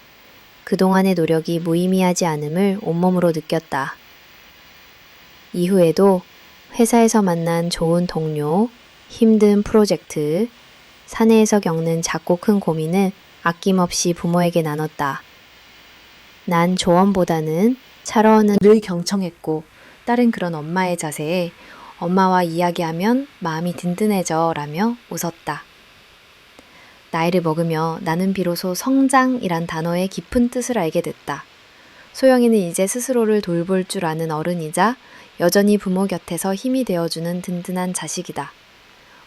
그동안의 노력이 무의미하지 않음을 온몸으로 느꼈다. 이후에도 회사에서 만난 좋은 동료, 힘든 프로젝트, 사내에서 겪는 작고 큰 고민을 아낌없이 부모에게 나눴다. 난 조언보다는 차러는 늘 경청했고 딸은 그런 엄마의 자세에 엄마와 이야기하면 마음이 든든해져 라며 웃었다. 나이를 먹으며 나는 비로소 성장이란 단어의 깊은 뜻을 알게 됐다. 소영이는 이제 스스로를 돌볼 줄 아는 어른이자 여전히 부모 곁에서 힘이 되어주는 든든한 자식이다.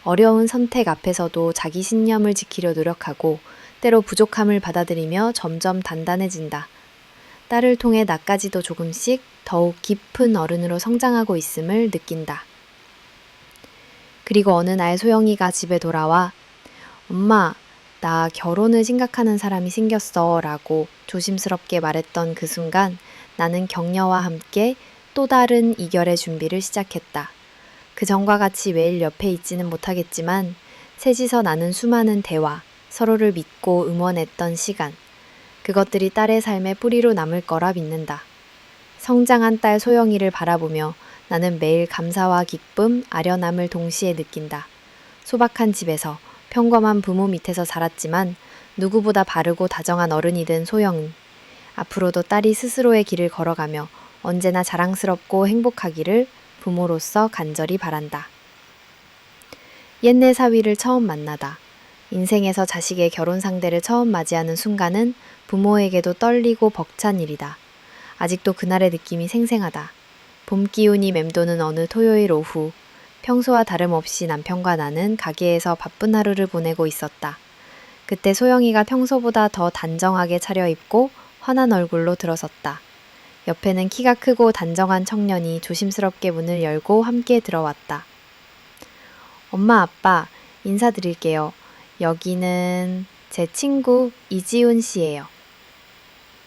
어려운 선택 앞에서도 자기 신념을 지키려 노력하고 때로 부족함을 받아들이며 점점 단단해진다. 딸을 통해 나까지도 조금씩 더욱 깊은 어른으로 성장하고 있음을 느낀다. 그리고 어느 날 소영이가 집에 돌아와 엄마, 나 결혼을 생각하는 사람이 생겼어 라고 조심스럽게 말했던 그 순간 나는 격려와 함께 또 다른 이별의 준비를 시작했다. 그 전과 같이 매일 옆에 있지는 못하겠지만 셋이서 나눈 수많은 대화, 서로를 믿고 응원했던 시간, 그것들이 딸의 삶의 뿌리로 남을 거라 믿는다. 성장한 딸 소영이를 바라보며 나는 매일 감사와 기쁨, 아련함을 동시에 느낀다. 소박한 집에서 평범한 부모 밑에서 자랐지만 누구보다 바르고 다정한 어른이 된 소영은 앞으로도 딸이 스스로의 길을 걸어가며 언제나 자랑스럽고 행복하기를 부모로서 간절히 바란다. 옛내 사위를 처음 만나다. 인생에서 자식의 결혼 상대를 처음 맞이하는 순간은 부모에게도 떨리고 벅찬 일이다. 아직도 그날의 느낌이 생생하다. 봄 기운이 맴도는 어느 토요일 오후, 평소와 다름없이 남편과 나는 가게에서 바쁜 하루를 보내고 있었다. 그때 소영이가 평소보다 더 단정하게 차려입고 환한 얼굴로 들어섰다. 옆에는 키가 크고 단정한 청년이 조심스럽게 문을 열고 함께 들어왔다. 엄마, 아빠, 인사드릴게요. 여기는 제 친구 이지훈 씨예요.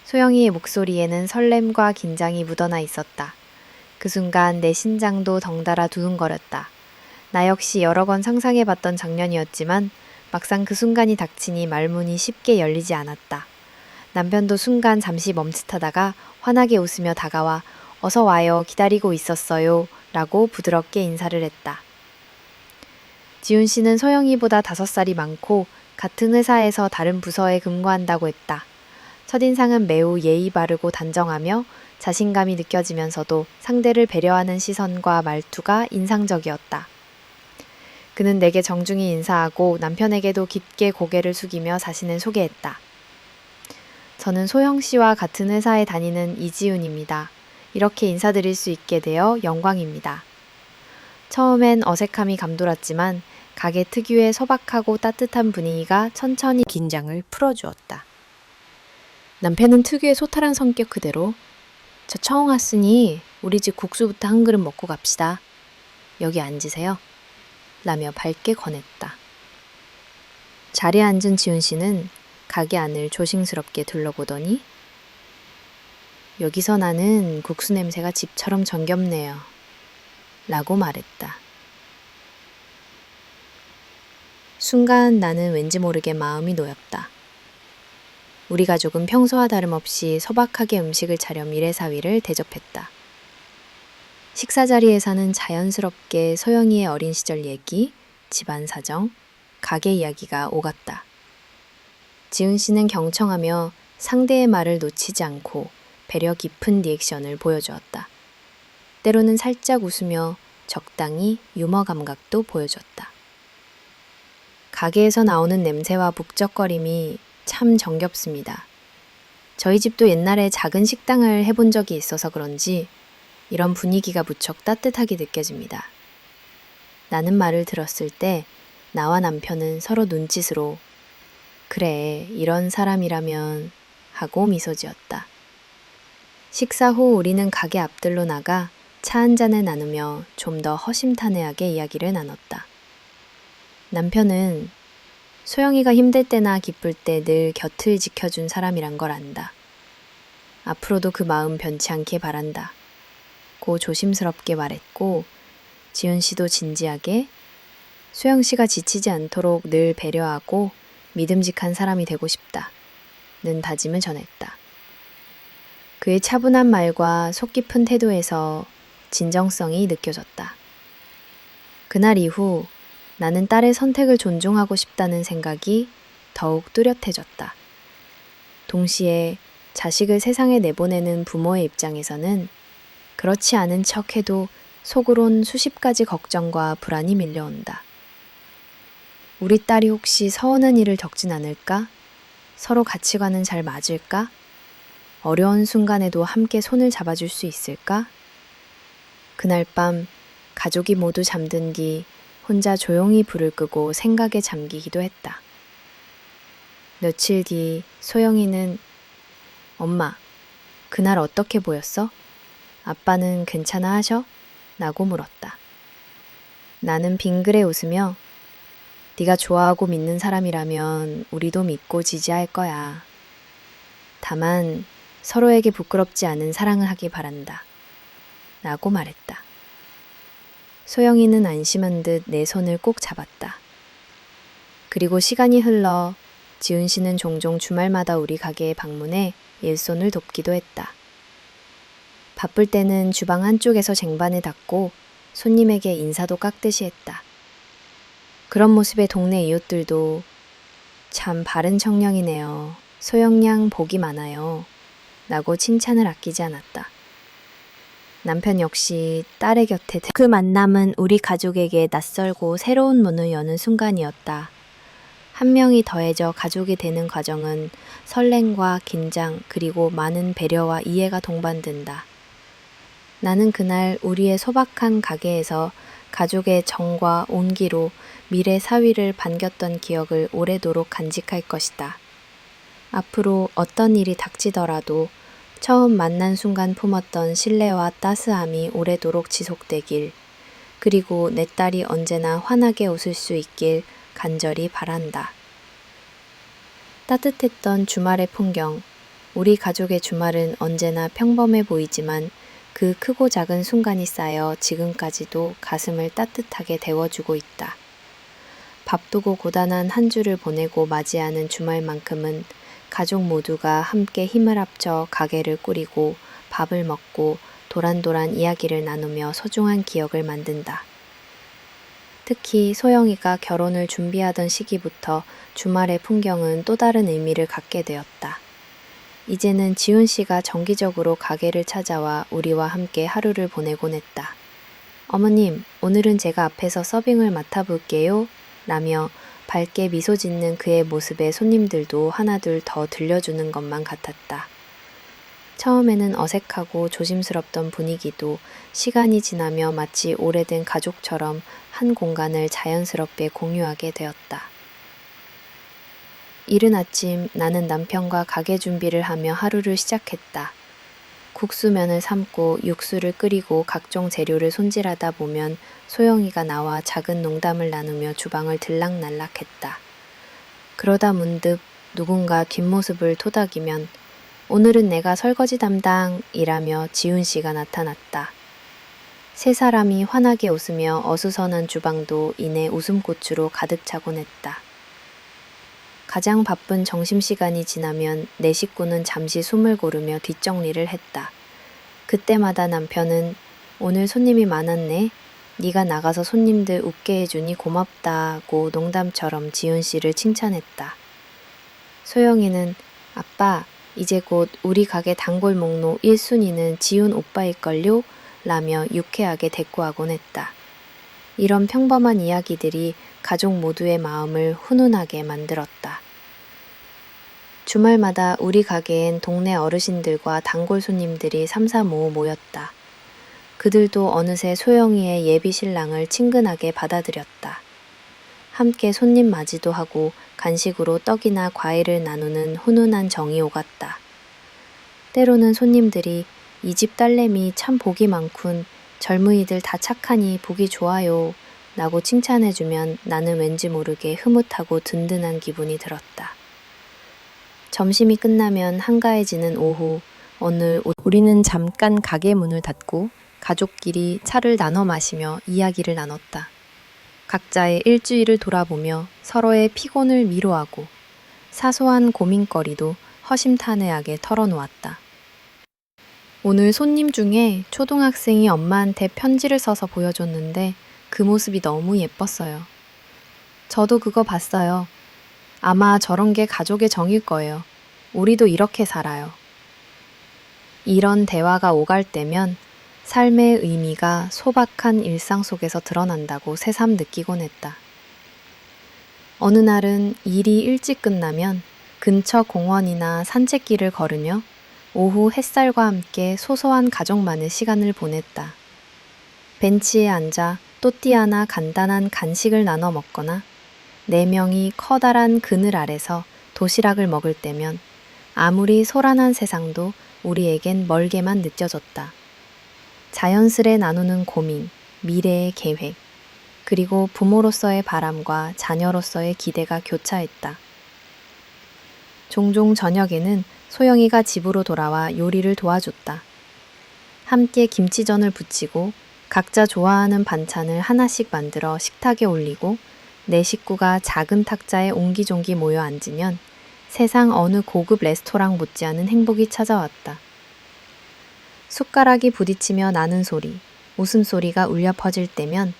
소영이의 목소리에는 설렘과 긴장이 묻어나 있었다. 그 순간 내 심장도 덩달아 두근거렸다. 나 역시 여러 번 상상해봤던 장면이었지만 막상 그 순간이 닥치니 말문이 쉽게 열리지 않았다. 남편도 순간 잠시 멈칫하다가 환하게 웃으며 다가와 어서 와요, 기다리고 있었어요 라고 부드럽게 인사를 했다. 지훈 씨는 소영이보다 5살이 많고 같은 회사에서 다른 부서에 근무한다고 했다. 첫인상은 매우 예의 바르고 단정하며 자신감이 느껴지면서도 상대를 배려하는 시선과 말투가 인상적이었다. 그는 내게 정중히 인사하고 남편에게도 깊게 고개를 숙이며 자신을 소개했다. 저는 소영 씨와 같은 회사에 다니는 이지훈입니다. 이렇게 인사드릴 수 있게 되어 영광입니다. 처음엔 어색함이 감돌았지만 가게 특유의 소박하고 따뜻한 분위기가 천천히 긴장을 풀어주었다. 남편은 특유의 소탈한 성격 그대로 저 처음 왔으니 우리 집 국수부터 한 그릇 먹고 갑시다. 여기 앉으세요. 라며 밝게 권했다. 자리에 앉은 지훈 씨는 가게 안을 조심스럽게 둘러보더니 여기서 나는 국수 냄새가 집처럼 정겹네요. 라고 말했다. 순간 나는 왠지 모르게 마음이 놓였다. 우리 가족은 평소와 다름없이 소박하게 음식을 차려 미래사위를 대접했다. 식사 자리에서는 자연스럽게 소영이의 어린 시절 얘기, 집안 사정, 가게 이야기가 오갔다. 지훈 씨는 경청하며 상대의 말을 놓치지 않고 배려 깊은 리액션을 보여주었다. 때로는 살짝 웃으며 적당히 유머 감각도 보여줬다. 가게에서 나오는 냄새와 북적거림이 참 정겹습니다. 저희 집도 옛날에 작은 식당을 해본 적이 있어서 그런지 이런 분위기가 무척 따뜻하게 느껴집니다. 나는 말을 들었을 때 나와 남편은 서로 눈짓으로 그래, 이런 사람이라면 하고 미소 지었다. 식사 후 우리는 가게 앞들로 나가 차 한 잔을 나누며 좀 더 허심탄회하게 이야기를 나눴다. 남편은 소영이가 힘들 때나 기쁠 때 늘 곁을 지켜준 사람이란 걸 안다. 앞으로도 그 마음 변치 않길 바란다. 고 조심스럽게 말했고 지훈 씨도 진지하게 소영 씨가 지치지 않도록 늘 배려하고 믿음직한 사람이 되고 싶다. 는 다짐을 전했다. 그의 차분한 말과 속 깊은 태도에서 진정성이 느껴졌다. 그날 이후 나는 딸의 선택을 존중하고 싶다는 생각이 더욱 뚜렷해졌다. 동시에 자식을 세상에 내보내는 부모의 입장에서는 그렇지 않은 척해도 속으론 수십 가지 걱정과 불안이 밀려온다. 우리 딸이 혹시 서운한 일을 겪진 않을까? 서로 가치관은 잘 맞을까? 어려운 순간에도 함께 손을 잡아줄 수 있을까? 그날 밤 가족이 모두 잠든 뒤 혼자 조용히 불을 끄고 생각에 잠기기도 했다. 며칠 뒤 소영이는 엄마, 그날 어떻게 보였어? 아빠는 괜찮아 하셔? 라고 물었다. 나는 빙그레 웃으며 네가 좋아하고 믿는 사람이라면 우리도 믿고 지지할 거야. 다만 서로에게 부끄럽지 않은 사랑을 하기 바란다. 라고 말했다. 소영이는 안심한 듯 내 손을 꼭 잡았다. 그리고 시간이 흘러 지훈 씨는 종종 주말마다 우리 가게에 방문해 일손을 돕기도 했다. 바쁠 때는 주방 한쪽에서 쟁반을 닦고 손님에게 인사도 깍듯이 했다. 그런 모습에 동네 이웃들도 참 바른 청년이네요. 소영양 복이 많아요. 라고 칭찬을 아끼지 않았다. 남편 역시 딸의 곁에 그 만남은 우리 가족에게 낯설고 새로운 문을 여는 순간이었다. 한 명이 더해져 가족이 되는 과정은 설렘과 긴장 그리고 많은 배려와 이해가 동반된다. 나는 그날 우리의 소박한 가게에서 가족의 정과 온기로 미래 사위를 반겼던 기억을 오래도록 간직할 것이다. 앞으로 어떤 일이 닥치더라도 처음 만난 순간 품었던 신뢰와 따스함이 오래도록 지속되길, 그리고 내 딸이 언제나 환하게 웃을 수 있길 간절히 바란다. 따뜻했던 주말의 풍경, 우리 가족의 주말은 언제나 평범해 보이지만 그 크고 작은 순간이 쌓여 지금까지도 가슴을 따뜻하게 데워주고 있다. 바쁘고 고단한 한 주를 보내고 맞이하는 주말만큼은 가족 모두가 함께 힘을 합쳐 가게를 꾸리고 밥을 먹고 도란도란 이야기를 나누며 소중한 기억을 만든다. 특히 소영이가 결혼을 준비하던 시기부터 주말의 풍경은 또 다른 의미를 갖게 되었다. 이제는 지훈 씨가 정기적으로 가게를 찾아와 우리와 함께 하루를 보내곤 했다. 어머님, 오늘은 제가 앞에서 서빙을 맡아볼게요. 라며 밝게 미소 짓는 그의 모습에 손님들도 하나둘 더 들려주는 것만 같았다. 처음에는 어색하고 조심스럽던 분위기도 시간이 지나며 마치 오래된 가족처럼 한 공간을 자연스럽게 공유하게 되었다. 이른 아침 나는 남편과 가게 준비를 하며 하루를 시작했다. 국수면을 삶고 육수를 끓이고 각종 재료를 손질하다 보면 소영이가 나와 작은 농담을 나누며 주방을 들락날락했다. 그러다 문득 누군가 뒷모습을 토닥이면 오늘은 내가 설거지 담당이라며 지훈 씨가 나타났다. 세 사람이 환하게 웃으며 어수선한 주방도 이내 웃음꽃으로 가득 차곤 했다. 가장 바쁜 점심시간이 지나면 내 식구는 잠시 숨을 고르며 뒷정리를 했다. 그때마다 남편은 오늘 손님이 많았네. 네가 나가서 손님들 웃게 해주니 고맙다고 농담처럼 지훈 씨를 칭찬했다. 소영이는 아빠, 이제 곧 우리 가게 단골 목록 1순위는 지훈 오빠일걸요? 라며 유쾌하게 대꾸하곤 했다. 이런 평범한 이야기들이 가족 모두의 마음을 훈훈하게 만들었다. 주말마다 우리 가게엔 동네 어르신들과 단골 손님들이 삼삼오오 모였다. 그들도 어느새 소영이의 예비 신랑을 친근하게 받아들였다. 함께 손님 맞이도 하고 간식으로 떡이나 과일을 나누는 훈훈한 정이 오갔다. 때로는 손님들이 이 집 딸내미 참 복이 많군. 젊은이들 다 착하니 보기 좋아요. 라고 칭찬해주면 나는 왠지 모르게 흐뭇하고 든든한 기분이 들었다. 점심이 끝나면 한가해지는 오후, 오늘 우리는 잠깐 가게 문을 닫고 가족끼리 차를 나눠 마시며 이야기를 나눴다. 각자의 일주일을 돌아보며 서로의 피곤을 위로하고 사소한 고민거리도 허심탄회하게 털어놓았다. 오늘 손님 중에 초등학생이 엄마한테 편지를 써서 보여줬는데 그 모습이 너무 예뻤어요. 저도 그거 봤어요. 아마 저런 게 가족의 정일 거예요. 우리도 이렇게 살아요. 이런 대화가 오갈 때면 삶의 의미가 소박한 일상 속에서 드러난다고 새삼 느끼곤 했다. 어느 날은 일이 일찍 끝나면 근처 공원이나 산책길을 걸으며 오후 햇살과 함께 소소한 가족만의 시간을 보냈다. 벤치에 앉아 또띠아나 간단한 간식을 나눠 먹거나 4명이 커다란 그늘 아래서 도시락을 먹을 때면 아무리 소란한 세상도 우리에겐 멀게만 느껴졌다. 자연스레 나누는 고민, 미래의 계획, 그리고 부모로서의 바람과 자녀로서의 기대가 교차했다. 종종 저녁에는 소영이가 집으로 돌아와 요리를 도와줬다. 함께 김치전을 부치고 각자 좋아하는 반찬을 하나씩 만들어 식탁에 올리고 내 식구가 작은 탁자에 옹기종기 모여 앉으면 세상 어느 고급 레스토랑 못지않은 행복이 찾아왔다. 숟가락이 부딪히며 나는 소리, 웃음소리가 울려 퍼질 때면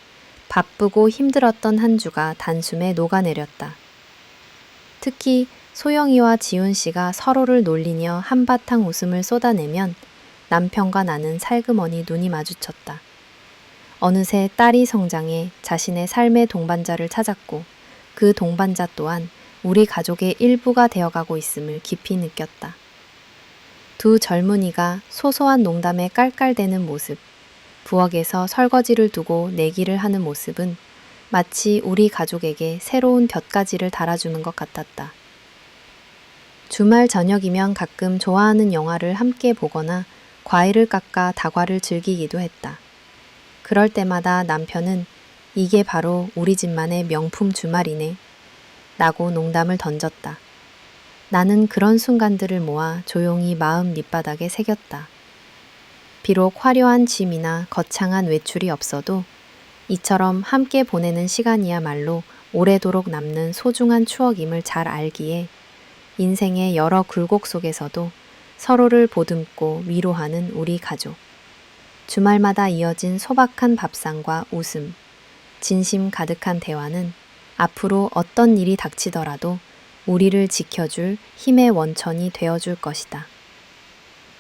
바쁘고 힘들었던 한 주가 단숨에 녹아내렸다. 특히 소영이와 지훈 씨가 서로를 놀리며 한바탕 웃음을 쏟아내면 남편과 나는 살그머니 눈이 마주쳤다. 어느새 딸이 성장해 자신의 삶의 동반자를 찾았고 그 동반자 또한 우리 가족의 일부가 되어가고 있음을 깊이 느꼈다. 두 젊은이가 소소한 농담에 깔깔대는 모습, 부엌에서 설거지를 두고 내기를 하는 모습은 마치 우리 가족에게 새로운 볏가지를 달아주는 것 같았다. 주말 저녁이면 가끔 좋아하는 영화를 함께 보거나 과일을 깎아 다과를 즐기기도 했다. 그럴 때마다 남편은 이게 바로 우리 집만의 명품 주말이네 라고 농담을 던졌다. 나는 그런 순간들을 모아 조용히 마음 밑바닥에 새겼다. 비록 화려한 짐이나 거창한 외출이 없어도 이처럼 함께 보내는 시간이야말로 오래도록 남는 소중한 추억임을 잘 알기에 인생의 여러 굴곡 속에서도 서로를 보듬고 위로하는 우리 가족. 주말마다 이어진 소박한 밥상과 웃음, 진심 가득한 대화는 앞으로 어떤 일이 닥치더라도 우리를 지켜줄 힘의 원천이 되어줄 것이다.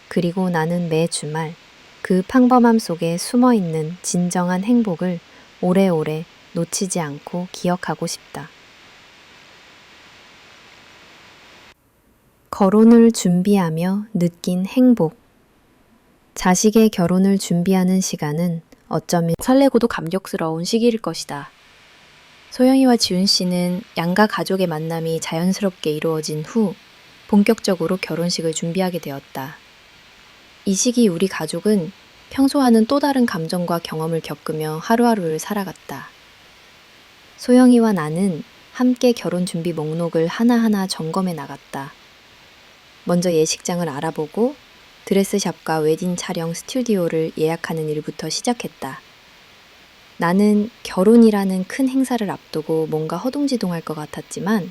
그리고 나는 매 주말 그 평범함 속에 숨어있는 진정한 행복을 오래오래 놓치지 않고 기억하고 싶다. 거론을 준비하며 느낀 행복. 자식의 결혼을 준비하는 시간은 어쩌면 설레고도 감격스러운 시기일 것이다. 소영이와 지훈 씨는 양가 가족의 만남이 자연스럽게 이루어진 후 본격적으로 결혼식을 준비하게 되었다. 이 시기 우리 가족은 평소와는 또 다른 감정과 경험을 겪으며 하루하루를 살아갔다. 소영이와 나는 함께 결혼 준비 목록을 하나하나 점검해 나갔다. 먼저 예식장을 알아보고 드레스샵과 웨딩 촬영 스튜디오를 예약하는 일부터 시작했다. 나는 결혼이라는 큰 행사를 앞두고 뭔가 허둥지둥할 것 같았지만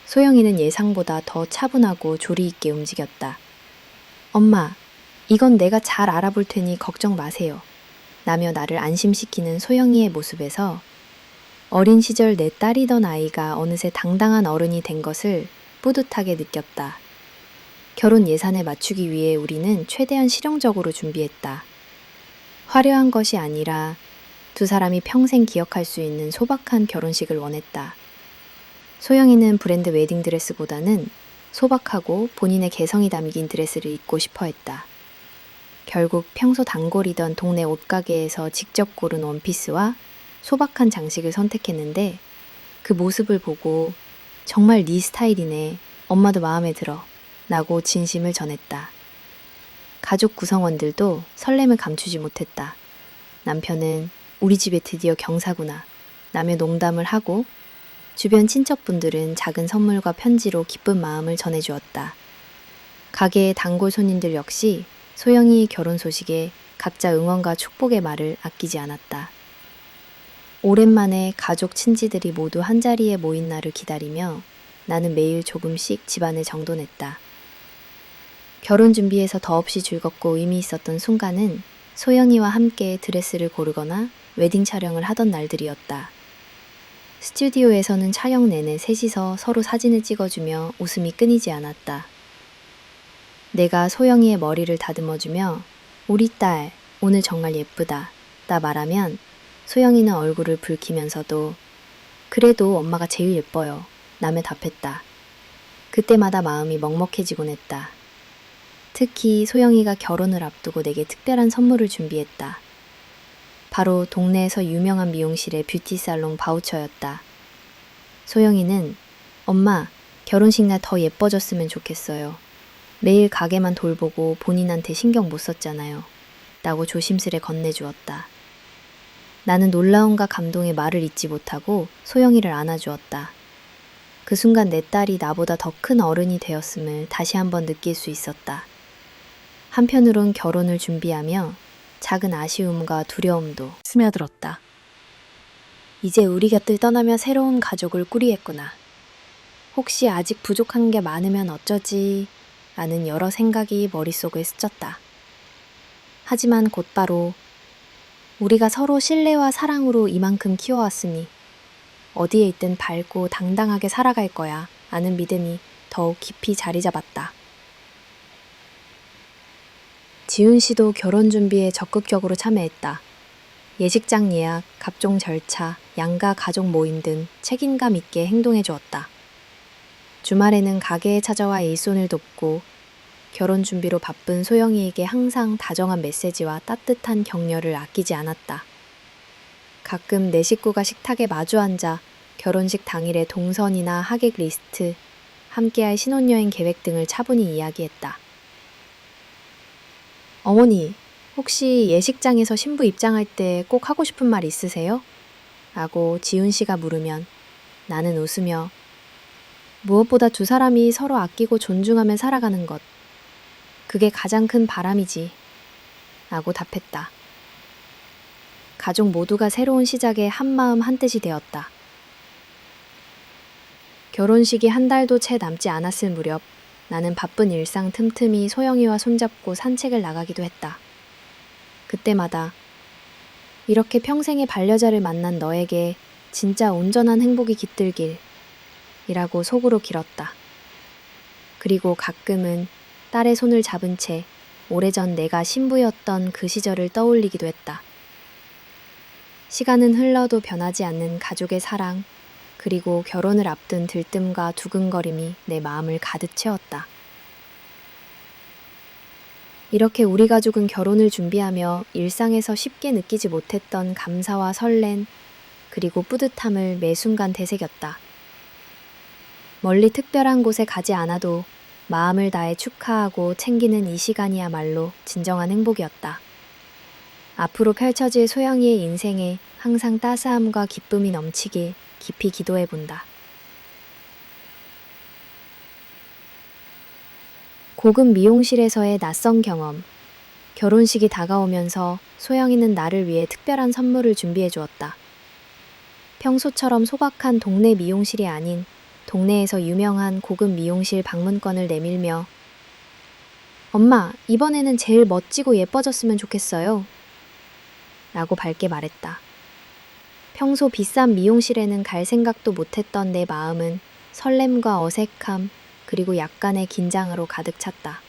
소영이는 예상보다 더 차분하고 조리 있게 움직였다. 엄마, 이건 내가 잘 알아볼 테니 걱정 마세요. 라며 나를 안심시키는 소영이의 모습에서 어린 시절 내 딸이던 아이가 어느새 당당한 어른이 된 것을 뿌듯하게 느꼈다. 결혼 예산에 맞추기 위해 우리는 최대한 실용적으로 준비했다. 화려한 것이 아니라 두 사람이 평생 기억할 수 있는 소박한 결혼식을 원했다. 소영이는 브랜드 웨딩드레스보다는 소박하고 본인의 개성이 담긴 드레스를 입고 싶어 했다. 결국 평소 단골이던 동네 옷가게에서 직접 고른 원피스와 소박한 장식을 선택했는데 그 모습을 보고 정말 네 스타일이네. 엄마도 마음에 들어. 라고 진심을 전했다. 가족 구성원들도 설렘을 감추지 못했다. 남편은 우리 집에 드디어 경사구나 라며 농담을 하고 주변 친척분들은 작은 선물과 편지로 기쁜 마음을 전해주었다. 가게의 단골 손님들 역시 소영이의 결혼 소식에 각자 응원과 축복의 말을 아끼지 않았다. 오랜만에 가족 친지들이 모두 한자리에 모인 날을 기다리며 나는 매일 조금씩 집안을 정돈했다. 결혼 준비에서 더없이 즐겁고 의미 있었던 순간은 소영이와 함께 드레스를 고르거나 웨딩 촬영을 하던 날들이었다. 스튜디오에서는 촬영 내내 셋이서 서로 사진을 찍어주며 웃음이 끊이지 않았다. 내가 소영이의 머리를 다듬어주며 우리 딸 오늘 정말 예쁘다 나 말하면 소영이는 얼굴을 붉히면서도 그래도 엄마가 제일 예뻐요 라며 답했다. 그때마다 마음이 먹먹해지곤 했다. 특히 소영이가 결혼을 앞두고 내게 특별한 선물을 준비했다. 바로 동네에서 유명한 미용실의 뷰티 살롱 바우처였다. 소영이는 엄마, 결혼식 날 더 예뻐졌으면 좋겠어요. 매일 가게만 돌보고 본인한테 신경 못 썼잖아요. 라고 조심스레 건네주었다. 나는 놀라움과 감동의 말을 잇지 못하고 소영이를 안아주었다. 그 순간 내 딸이 나보다 더 큰 어른이 되었음을 다시 한번 느낄 수 있었다. 한편으론 결혼을 준비하며 작은 아쉬움과 두려움도 스며들었다. 이제 우리 곁을 떠나며 새로운 가족을 꾸리겠구나. 혹시 아직 부족한 게 많으면 어쩌지? 라는 여러 생각이 머릿속을 스쳤다. 하지만 곧바로 우리가 서로 신뢰와 사랑으로 이만큼 키워왔으니 어디에 있든 밝고 당당하게 살아갈 거야 라는 믿음이 더욱 깊이 자리 잡았다. 지훈 씨도 결혼 준비에 적극적으로 참여했다. 예식장 예약, 갑종 절차, 양가 가족 모임 등 책임감 있게 행동해 주었다. 주말에는 가게에 찾아와 일손을 돕고 결혼 준비로 바쁜 소영이에게 항상 다정한 메시지와 따뜻한 격려를 아끼지 않았다. 가끔 내 식구가 식탁에 마주 앉아 결혼식 당일의 동선이나 하객 리스트, 함께할 신혼여행 계획 등을 차분히 이야기했다. 어머니, 혹시 예식장에서 신부 입장할 때 꼭 하고 싶은 말 있으세요? 라고 지훈 씨가 물으면 나는 웃으며 무엇보다 두 사람이 서로 아끼고 존중하며 살아가는 것. 그게 가장 큰 바람이지. 라고 답했다. 가족 모두가 새로운 시작에 한마음 한뜻이 되었다. 결혼식이 한 달도 채 남지 않았을 무렵 나는 바쁜 일상 틈틈이 소영이와 손잡고 산책을 나가기도 했다. 그때마다 이렇게 평생의 반려자를 만난 너에게 진짜 온전한 행복이 깃들길 이라고 속으로 길었다. 그리고 가끔은 딸의 손을 잡은 채 오래전 내가 신부였던 그 시절을 떠올리기도 했다. 시간은 흘러도 변하지 않는 가족의 사랑, 그리고 결혼을 앞둔 들뜸과 두근거림이 내 마음을 가득 채웠다. 이렇게 우리 가족은 결혼을 준비하며 일상에서 쉽게 느끼지 못했던 감사와 설렘, 그리고 뿌듯함을 매 순간 되새겼다. 멀리 특별한 곳에 가지 않아도 마음을 다해 축하하고 챙기는 이 시간이야말로 진정한 행복이었다. 앞으로 펼쳐질 소영이의 인생에 항상 따스함과 기쁨이 넘치길 깊이 기도해 본다. 고급 미용실에서의 낯선 경험. 결혼식이 다가오면서 소영이는 나를 위해 특별한 선물을 준비해 주었다. 평소처럼 소박한 동네 미용실이 아닌 동네에서 유명한 고급 미용실 방문권을 내밀며 엄마, 이번에는 제일 멋지고 예뻐졌으면 좋겠어요. 라고 밝게 말했다. 평소 비싼 미용실에는 갈 생각도 못했던 내 마음은 설렘과 어색함, 그리고 약간의 긴장으로 가득 찼다.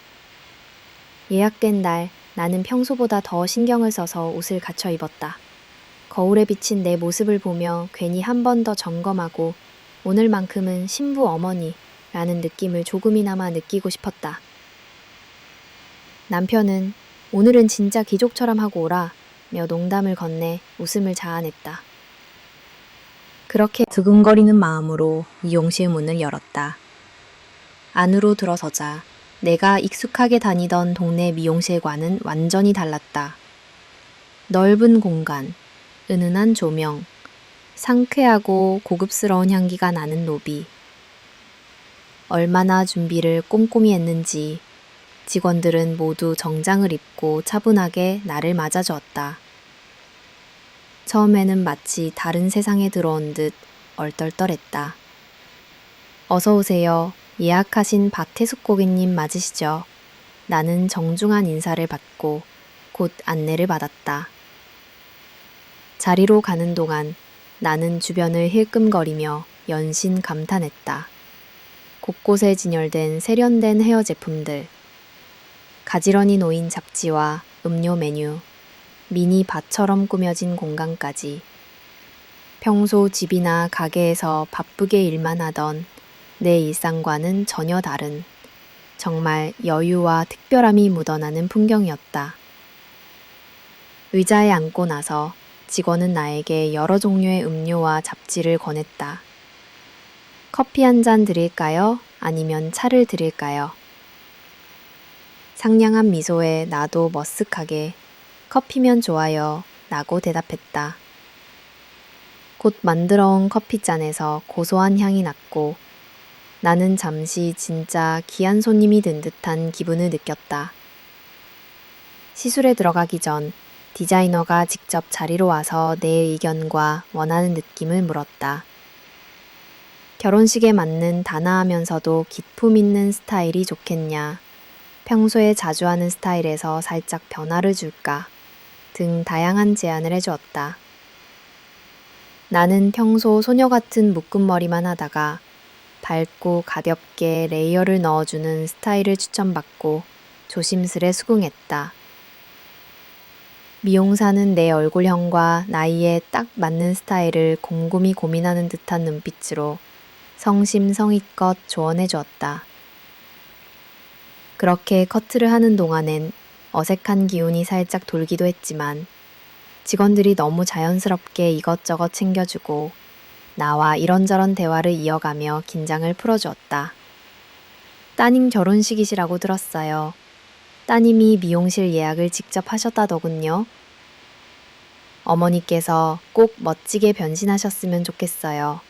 예약된 날, 나는 평소보다 더 신경을 써서 옷을 갖춰 입었다. 거울에 비친 내 모습을 보며 괜히 한 번 더 점검하고 오늘만큼은 신부 어머니라는 느낌을 조금이나마 느끼고 싶었다. 남편은 오늘은 진짜 귀족처럼 하고 오라 며 농담을 건네 웃음을 자아냈다. 그렇게 두근거리는 마음으로 미용실 문을 열었다. 안으로 들어서자 내가 익숙하게 다니던 동네 미용실과는 완전히 달랐다. 넓은 공간, 은은한 조명, 상쾌하고 고급스러운 향기가 나는 로비. 얼마나 준비를 꼼꼼히 했는지 직원들은 모두 정장을 입고 차분하게 나를 맞아주었다. 처음에는 마치 다른 세상에 들어온 듯 얼떨떨했다. 어서 오세요. 예약하신 박태숙 고객님 맞으시죠? 나는 정중한 인사를 받고 곧 안내를 받았다. 자리로 가는 동안 나는 주변을 힐끔거리며 연신 감탄했다. 곳곳에 진열된 세련된 헤어 제품들, 가지런히 놓인 잡지와 음료 메뉴, 미니 밭처럼 꾸며진 공간까지. 평소 집이나 가게에서 바쁘게 일만 하던 내 일상과는 전혀 다른 정말 여유와 특별함이 묻어나는 풍경이었다. 의자에 앉고 나서 직원은 나에게 여러 종류의 음료와 잡지를 권했다. 커피 한 잔 드릴까요? 아니면 차를 드릴까요? 상냥한 미소에 나도 머쓱하게 커피면 좋아요 라고 대답했다. 곧 만들어 온 커피잔에서 고소한 향이 났고 나는 잠시 진짜 귀한 손님이 된 듯한 기분을 느꼈다. 시술에 들어가기 전 디자이너가 직접 자리로 와서 내 의견과 원하는 느낌을 물었다. 결혼식에 맞는 단아하면서도 기품 있는 스타일이 좋겠냐, 평소에 자주 하는 스타일에서 살짝 변화를 줄까 등 다양한 제안을 해주었다. 나는 평소 소녀 같은 묶음머리만 하다가 밝고 가볍게 레이어를 넣어주는 스타일을 추천받고 조심스레 수긍했다. 미용사는 내 얼굴형과 나이에 딱 맞는 스타일을 곰곰이 고민하는 듯한 눈빛으로 성심성의껏 조언해 주었다. 그렇게 커트를 하는 동안엔 어색한 기운이 살짝 돌기도 했지만 직원들이 너무 자연스럽게 이것저것 챙겨주고 나와 이런저런 대화를 이어가며 긴장을 풀어주었다. 따님 결혼식이시라고 들었어요. 따님이 미용실 예약을 직접 하셨다더군요. 어머니께서 꼭 멋지게 변신하셨으면 좋겠어요.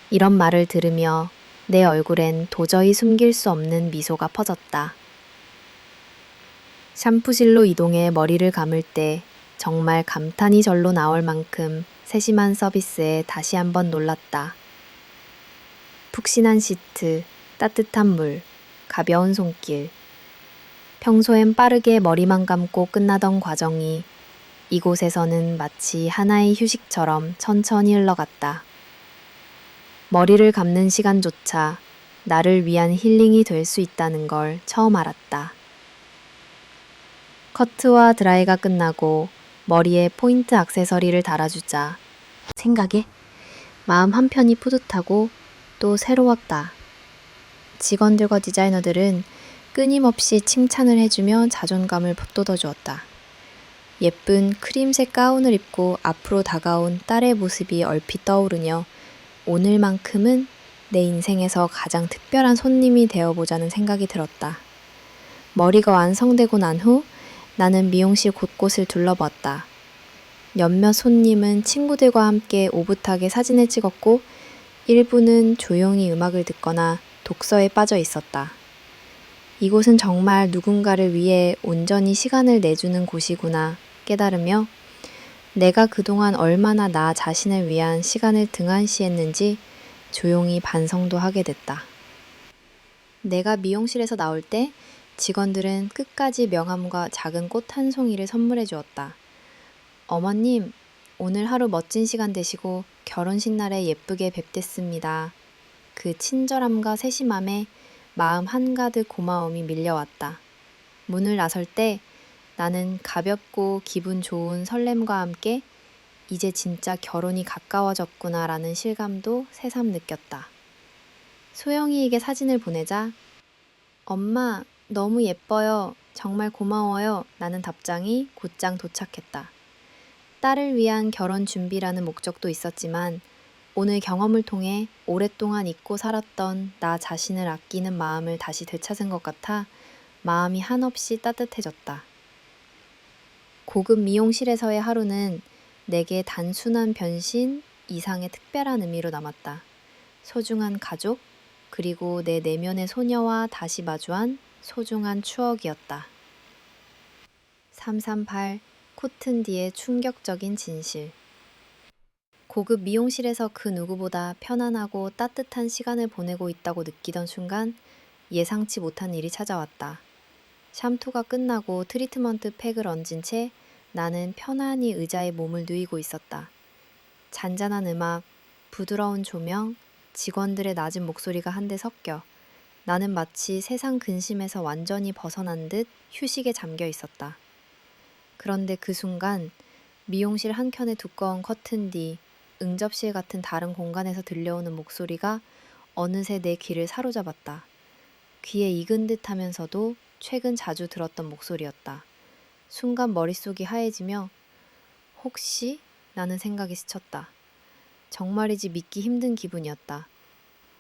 이런 말을 들으며 내 얼굴엔 도저히 숨길 수 없는 미소가 퍼졌다. 샴푸실로 이동해 머리를 감을 때 정말 감탄이 절로 나올 만큼 세심한 서비스에 다시 한번 놀랐다. 푹신한 시트, 따뜻한 물, 가벼운 손길. 평소엔 빠르게 머리만 감고 끝나던 과정이 이곳에서는 마치 하나의 휴식처럼 천천히 흘러갔다. 머리를 감는 시간조차 나를 위한 힐링이 될 수 있다는 걸 처음 알았다. 커트와 드라이가 끝나고 머리에 포인트 액세서리를 달아주자 생각에 마음 한편이 뿌듯하고 또 새로웠다. 직원들과 디자이너들은 끊임없이 칭찬을 해주며 자존감을 북돋워주었다. 예쁜 크림색 가운을 입고 앞으로 다가온 딸의 모습이 얼핏 떠오르며 오늘만큼은 내 인생에서 가장 특별한 손님이 되어보자는 생각이 들었다. 머리가 완성되고 난 후 나는 미용실 곳곳을 둘러봤다. 몇몇 손님은 친구들과 함께 오붓하게 사진을 찍었고 일부는 조용히 음악을 듣거나 독서에 빠져 있었다. 이곳은 정말 누군가를 위해 온전히 시간을 내주는 곳이구나 깨달으며 내가 그동안 얼마나 나 자신을 위한 시간을 등한시했는지 조용히 반성도 하게 됐다. 내가 미용실에서 나올 때 직원들은 끝까지 명함과 작은 꽃 한 송이를 선물해 주었다. 어머님, 오늘 하루 멋진 시간 되시고 결혼식 날에 예쁘게 뵙겠습니다. 그 친절함과 세심함에 마음 한가득 고마움이 밀려왔다. 문을 나설 때 나는 가볍고 기분 좋은 설렘과 함께 이제 진짜 결혼이 가까워졌구나라는 실감도 새삼 느꼈다. 소영이에게 사진을 보내자 엄마, 너무 예뻐요. 정말 고마워요. 라는 답장이 곧장 도착했다. 딸을 위한 결혼 준비라는 목적도 있었지만 오늘 경험을 통해 오랫동안 잊고 살았던 나 자신을 아끼는 마음을 다시 되찾은 것 같아 마음이 한없이 따뜻해졌다. 고급 미용실에서의 하루는 내게 단순한 변신 이상의 특별한 의미로 남았다. 소중한 가족, 그리고 내 내면의 소녀와 다시 마주한 소중한 추억이었다. 338 코튼디의 충격적인 진실. 고급 미용실에서 그 누구보다 편안하고 따뜻한 시간을 보내고 있다고 느끼던 순간 예상치 못한 일이 찾아왔다. 샴푸가 끝나고 트리트먼트 팩을 얹은 채 나는 편안히 의자에 몸을 누이고 있었다. 잔잔한 음악, 부드러운 조명, 직원들의 낮은 목소리가 한데 섞여 나는 마치 세상 근심에서 완전히 벗어난 듯 휴식에 잠겨 있었다. 그런데 그 순간 미용실 한켠의 두꺼운 커튼 뒤 응접실 같은 다른 공간에서 들려오는 목소리가 어느새 내 귀를 사로잡았다. 귀에 익은 듯 하면서도 최근 자주 들었던 목소리였다. 순간 머릿속이 하얘지며 혹시? 라는 생각이 스쳤다. 정말이지 믿기 힘든 기분이었다.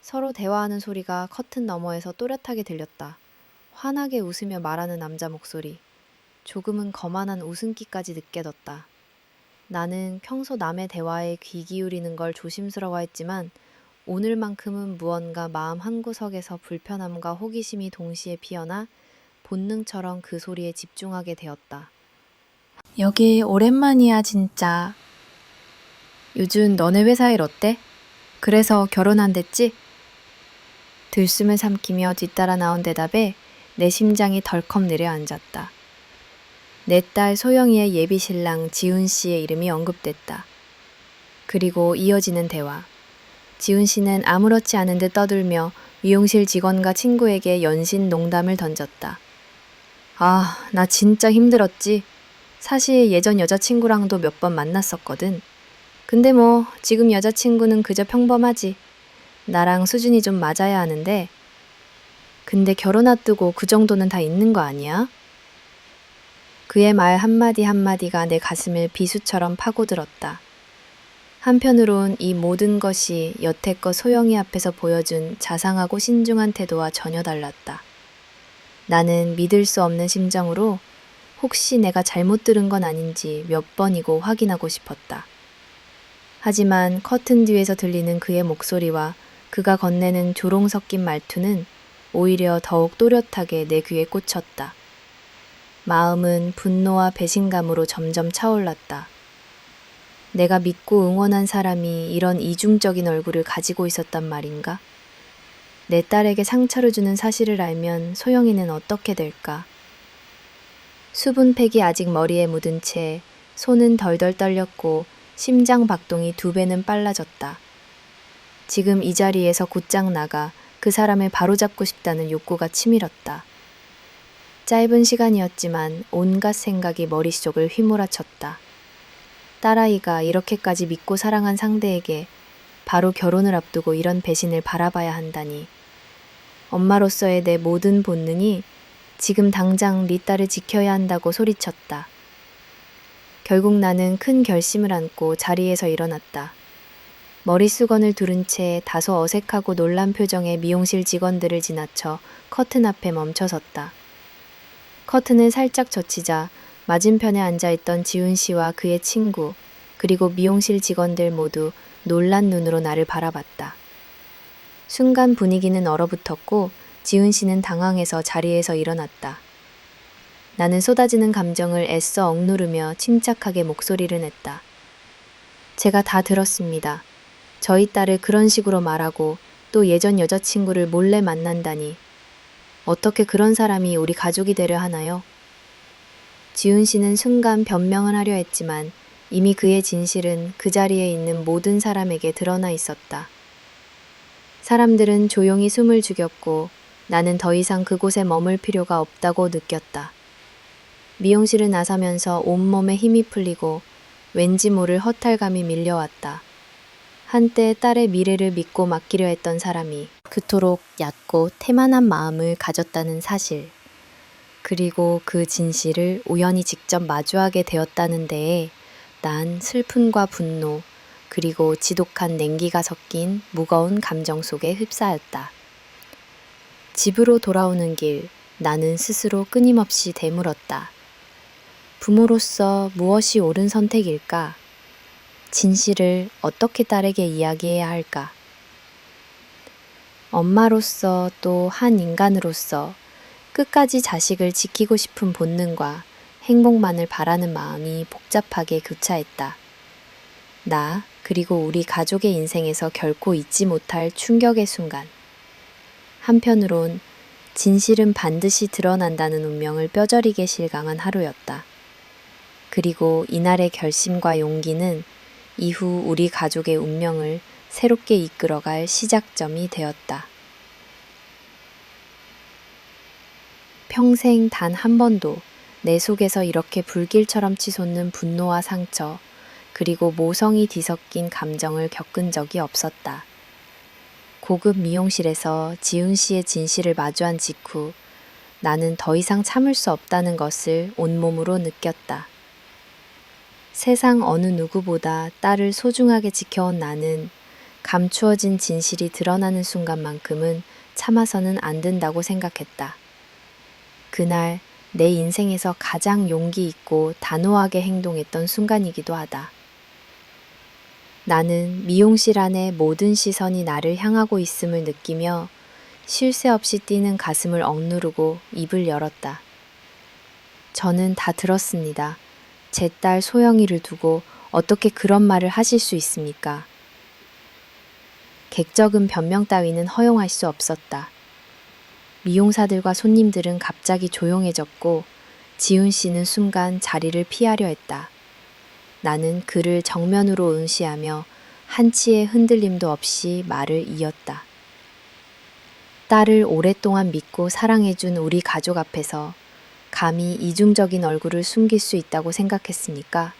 서로 대화하는 소리가 커튼 너머에서 또렷하게 들렸다. 환하게 웃으며 말하는 남자 목소리. 조금은 거만한 웃음기까지 느껴졌다. 나는 평소 남의 대화에 귀 기울이는 걸 조심스러워했지만 오늘만큼은 무언가 마음 한구석에서 불편함과 호기심이 동시에 피어나 본능처럼 그 소리에 집중하게 되었다. 여기 오랜만이야 진짜. 요즘 너네 회사 일 어때? 그래서 결혼한댔지? 들숨을 삼키며 뒤따라 나온 대답에 내 심장이 덜컥 내려앉았다. 내 딸 소영이의 예비 신랑 지훈 씨의 이름이 언급됐다. 그리고 이어지는 대화. 지훈 씨는 아무렇지 않은 듯 떠들며 미용실 직원과 친구에게 연신 농담을 던졌다. 아, 나 진짜 힘들었지. 사실 예전 여자친구랑도 몇 번 만났었거든. 근데 뭐 지금 여자친구는 그저 평범하지. 나랑 수준이 좀 맞아야 하는데. 근데 결혼 앞두고 그 정도는 다 있는 거 아니야? 그의 말 한마디 한마디가 내 가슴을 비수처럼 파고들었다. 한편으론 이 모든 것이 여태껏 소영이 앞에서 보여준 자상하고 신중한 태도와 전혀 달랐다. 나는 믿을 수 없는 심정으로 혹시 내가 잘못 들은 건 아닌지 몇 번이고 확인하고 싶었다. 하지만 커튼 뒤에서 들리는 그의 목소리와 그가 건네는 조롱 섞인 말투는 오히려 더욱 또렷하게 내 귀에 꽂혔다. 마음은 분노와 배신감으로 점점 차올랐다. 내가 믿고 응원한 사람이 이런 이중적인 얼굴을 가지고 있었단 말인가? 내 딸에게 상처를 주는 사실을 알면 소영이는 어떻게 될까? 수분팩이 아직 머리에 묻은 채 손은 덜덜 떨렸고 심장 박동이 2배는 빨라졌다. 지금 이 자리에서 곧장 나가 그 사람을 바로잡고 싶다는 욕구가 치밀었다. 짧은 시간이었지만 온갖 생각이 머릿속을 휘몰아쳤다. 딸아이가 이렇게까지 믿고 사랑한 상대에게 바로 결혼을 앞두고 이런 배신을 바라봐야 한다니. 엄마로서의 내 모든 본능이 지금 당장 리따를 지켜야 한다고 소리쳤다. 결국 나는 큰 결심을 안고 자리에서 일어났다. 머리수건을 두른 채 다소 어색하고 놀란 표정의 미용실 직원들을 지나쳐 커튼 앞에 멈춰섰다. 커튼을 살짝 젖히자 맞은편에 앉아있던 지훈 씨와 그의 친구, 그리고 미용실 직원들 모두 놀란 눈으로 나를 바라봤다. 순간 분위기는 얼어붙었고 지훈 씨는 당황해서 자리에서 일어났다. 나는 쏟아지는 감정을 애써 억누르며 침착하게 목소리를 냈다. 제가 다 들었습니다. 저희 딸을 그런 식으로 말하고 또 예전 여자친구를 몰래 만난다니. 어떻게 그런 사람이 우리 가족이 되려 하나요? 지훈 씨는 순간 변명을 하려 했지만 이미 그의 진실은 그 자리에 있는 모든 사람에게 드러나 있었다. 사람들은 조용히 숨을 죽였고 나는 더 이상 그곳에 머물 필요가 없다고 느꼈다. 미용실을 나서면서 온몸에 힘이 풀리고 왠지 모를 허탈감이 밀려왔다. 한때 딸의 미래를 믿고 맡기려 했던 사람이 그토록 얕고 태만한 마음을 가졌다는 사실, 그리고 그 진실을 우연히 직접 마주하게 되었다는 데에 난 슬픔과 분노, 그리고 지독한 냉기가 섞인 무거운 감정 속에 휩싸였다. 집으로 돌아오는 길, 나는 스스로 끊임없이 되물었다. 부모로서 무엇이 옳은 선택일까? 진실을 어떻게 딸에게 이야기해야 할까? 엄마로서 또 한 인간으로서 끝까지 자식을 지키고 싶은 본능과 행복만을 바라는 마음이 복잡하게 교차했다. 나, 그리고 우리 가족의 인생에서 결코 잊지 못할 충격의 순간. 한편으론 진실은 반드시 드러난다는 운명을 뼈저리게 실감한 하루였다. 그리고 이날의 결심과 용기는 이후 우리 가족의 운명을 새롭게 이끌어갈 시작점이 되었다. 평생 단 한 번도 내 속에서 이렇게 불길처럼 치솟는 분노와 상처, 그리고 모성이 뒤섞인 감정을 겪은 적이 없었다. 고급 미용실에서 지훈 씨의 진실을 마주한 직후 나는 더 이상 참을 수 없다는 것을 온몸으로 느꼈다. 세상 어느 누구보다 딸을 소중하게 지켜온 나는 감추어진 진실이 드러나는 순간만큼은 참아서는 안 된다고 생각했다. 그날 내 인생에서 가장 용기 있고 단호하게 행동했던 순간이기도 하다. 나는 미용실 안에 모든 시선이 나를 향하고 있음을 느끼며 쉴 새 없이 뛰는 가슴을 억누르고 입을 열었다. 저는 다 들었습니다. 제 딸 소영이를 두고 어떻게 그런 말을 하실 수 있습니까? 객적은 변명 따위는 허용할 수 없었다. 미용사들과 손님들은 갑자기 조용해졌고 지훈 씨는 순간 자리를 피하려 했다. 나는 그를 정면으로 응시하며 한치의 흔들림도 없이 말을 이었다. 딸을 오랫동안 믿고 사랑해준 우리 가족 앞에서 감히 이중적인 얼굴을 숨길 수 있다고 생각했습니까?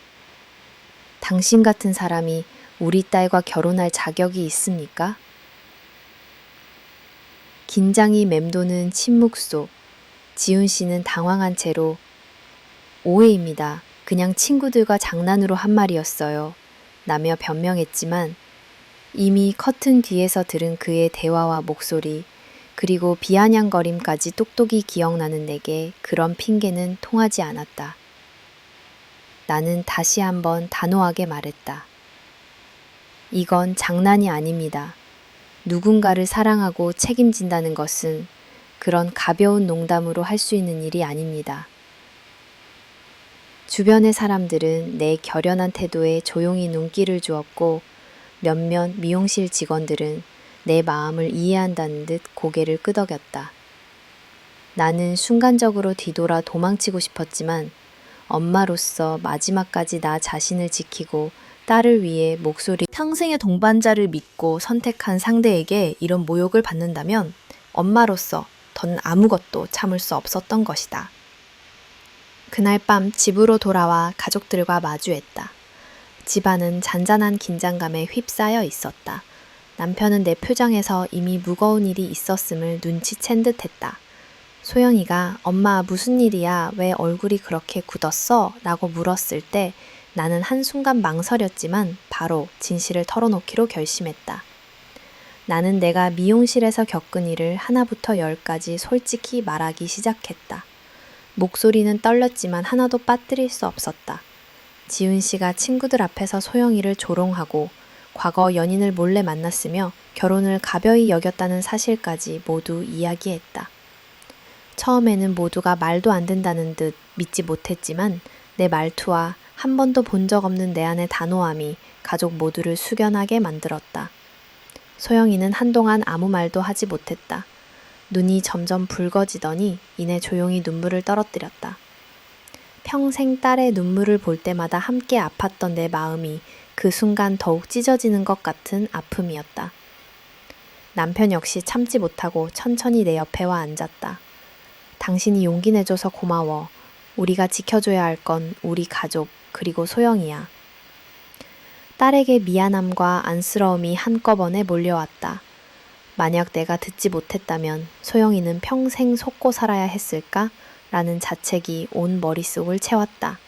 당신 같은 사람이 우리 딸과 결혼할 자격이 있습니까? 긴장이 맴도는 침묵 속 지훈 씨는 당황한 채로 오해입니다. 그냥 친구들과 장난으로 한 말이었어요. 라며 변명했지만 이미 커튼 뒤에서 들은 그의 대화와 목소리, 그리고 비아냥거림까지 똑똑히 기억나는 내게 그런 핑계는 통하지 않았다. 나는 다시 한번 단호하게 말했다. 이건 장난이 아닙니다. 누군가를 사랑하고 책임진다는 것은 그런 가벼운 농담으로 할 수 있는 일이 아닙니다. 주변의 사람들은 내 결연한 태도에 조용히 눈길을 주었고 몇몇 미용실 직원들은 내 마음을 이해한다는 듯 고개를 끄덕였다. 나는 순간적으로 뒤돌아 도망치고 싶었지만 엄마로서 마지막까지 나 자신을 지키고 딸을 위해 목소리 평생의 동반자를 믿고 선택한 상대에게 이런 모욕을 받는다면 엄마로서 전 아무것도 참을 수 없었던 것이다. 그날 밤 집으로 돌아와 가족들과 마주했다. 집안은 잔잔한 긴장감에 휩싸여 있었다. 남편은 내 표정에서 이미 무거운 일이 있었음을 눈치챈 듯했다. 소영이가 엄마 무슨 일이야? 왜 얼굴이 그렇게 굳었어? 라고 물었을 때 나는 한순간 망설였지만 바로 진실을 털어놓기로 결심했다. 나는 내가 미용실에서 겪은 일을 하나부터 열까지 솔직히 말하기 시작했다. 목소리는 떨렸지만 하나도 빠뜨릴 수 없었다. 지훈 씨가 친구들 앞에서 소영이를 조롱하고 과거 연인을 몰래 만났으며 결혼을 가벼이 여겼다는 사실까지 모두 이야기했다. 처음에는 모두가 말도 안 된다는 듯 믿지 못했지만 내 말투와 한 번도 본 적 없는 내 안의 단호함이 가족 모두를 숙연하게 만들었다. 소영이는 한동안 아무 말도 하지 못했다. 눈이 점점 붉어지더니 이내 조용히 눈물을 떨어뜨렸다. 평생 딸의 눈물을 볼 때마다 함께 아팠던 내 마음이 그 순간 더욱 찢어지는 것 같은 아픔이었다. 남편 역시 참지 못하고 천천히 내 옆에 와 앉았다. 당신이 용기 내줘서 고마워. 우리가 지켜줘야 할 건 우리 가족, 그리고 소영이야. 딸에게 미안함과 안쓰러움이 한꺼번에 몰려왔다. 만약 내가 듣지 못했다면 소영이는 평생 속고 살아야 했을까? 라는 자책이 온 머릿속을 채웠다.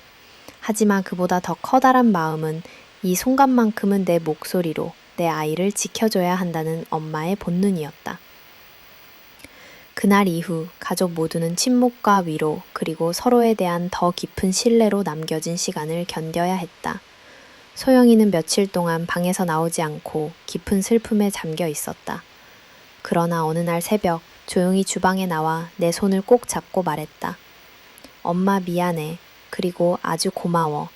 하지만 그보다 더 커다란 마음은 이 순간만큼은 내 목소리로 내 아이를 지켜줘야 한다는 엄마의 본능이었다. 그날 이후 가족 모두는 침묵과 위로 그리고 서로에 대한 더 깊은 신뢰로 남겨진 시간을 견뎌야 했다. 소영이는 며칠 동안 방에서 나오지 않고 깊은 슬픔에 잠겨 있었다. 그러나 어느 날 새벽 조용히 주방에 나와 내 손을 꼭 잡고 말했다. 엄마 미안해. 그리고 아주 고마워.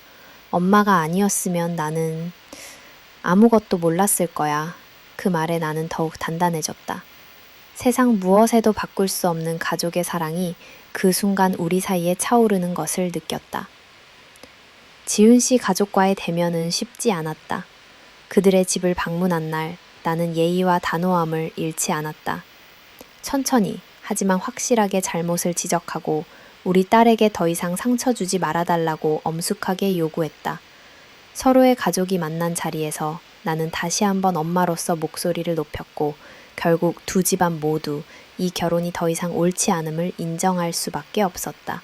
엄마가 아니었으면 나는 아무것도 몰랐을 거야. 그 말에 나는 더욱 단단해졌다. 세상 무엇에도 바꿀 수 없는 가족의 사랑이 그 순간 우리 사이에 차오르는 것을 느꼈다. 지훈 씨 가족과의 대면은 쉽지 않았다. 그들의 집을 방문한 날 나는 예의와 단호함을 잃지 않았다. 천천히 하지만 확실하게 잘못을 지적하고 우리 딸에게 더 이상 상처 주지 말아달라고 엄숙하게 요구했다. 서로의 가족이 만난 자리에서 나는 다시 한번 엄마로서 목소리를 높였고 결국 두 집안 모두 이 결혼이 더 이상 옳지 않음을 인정할 수밖에 없었다.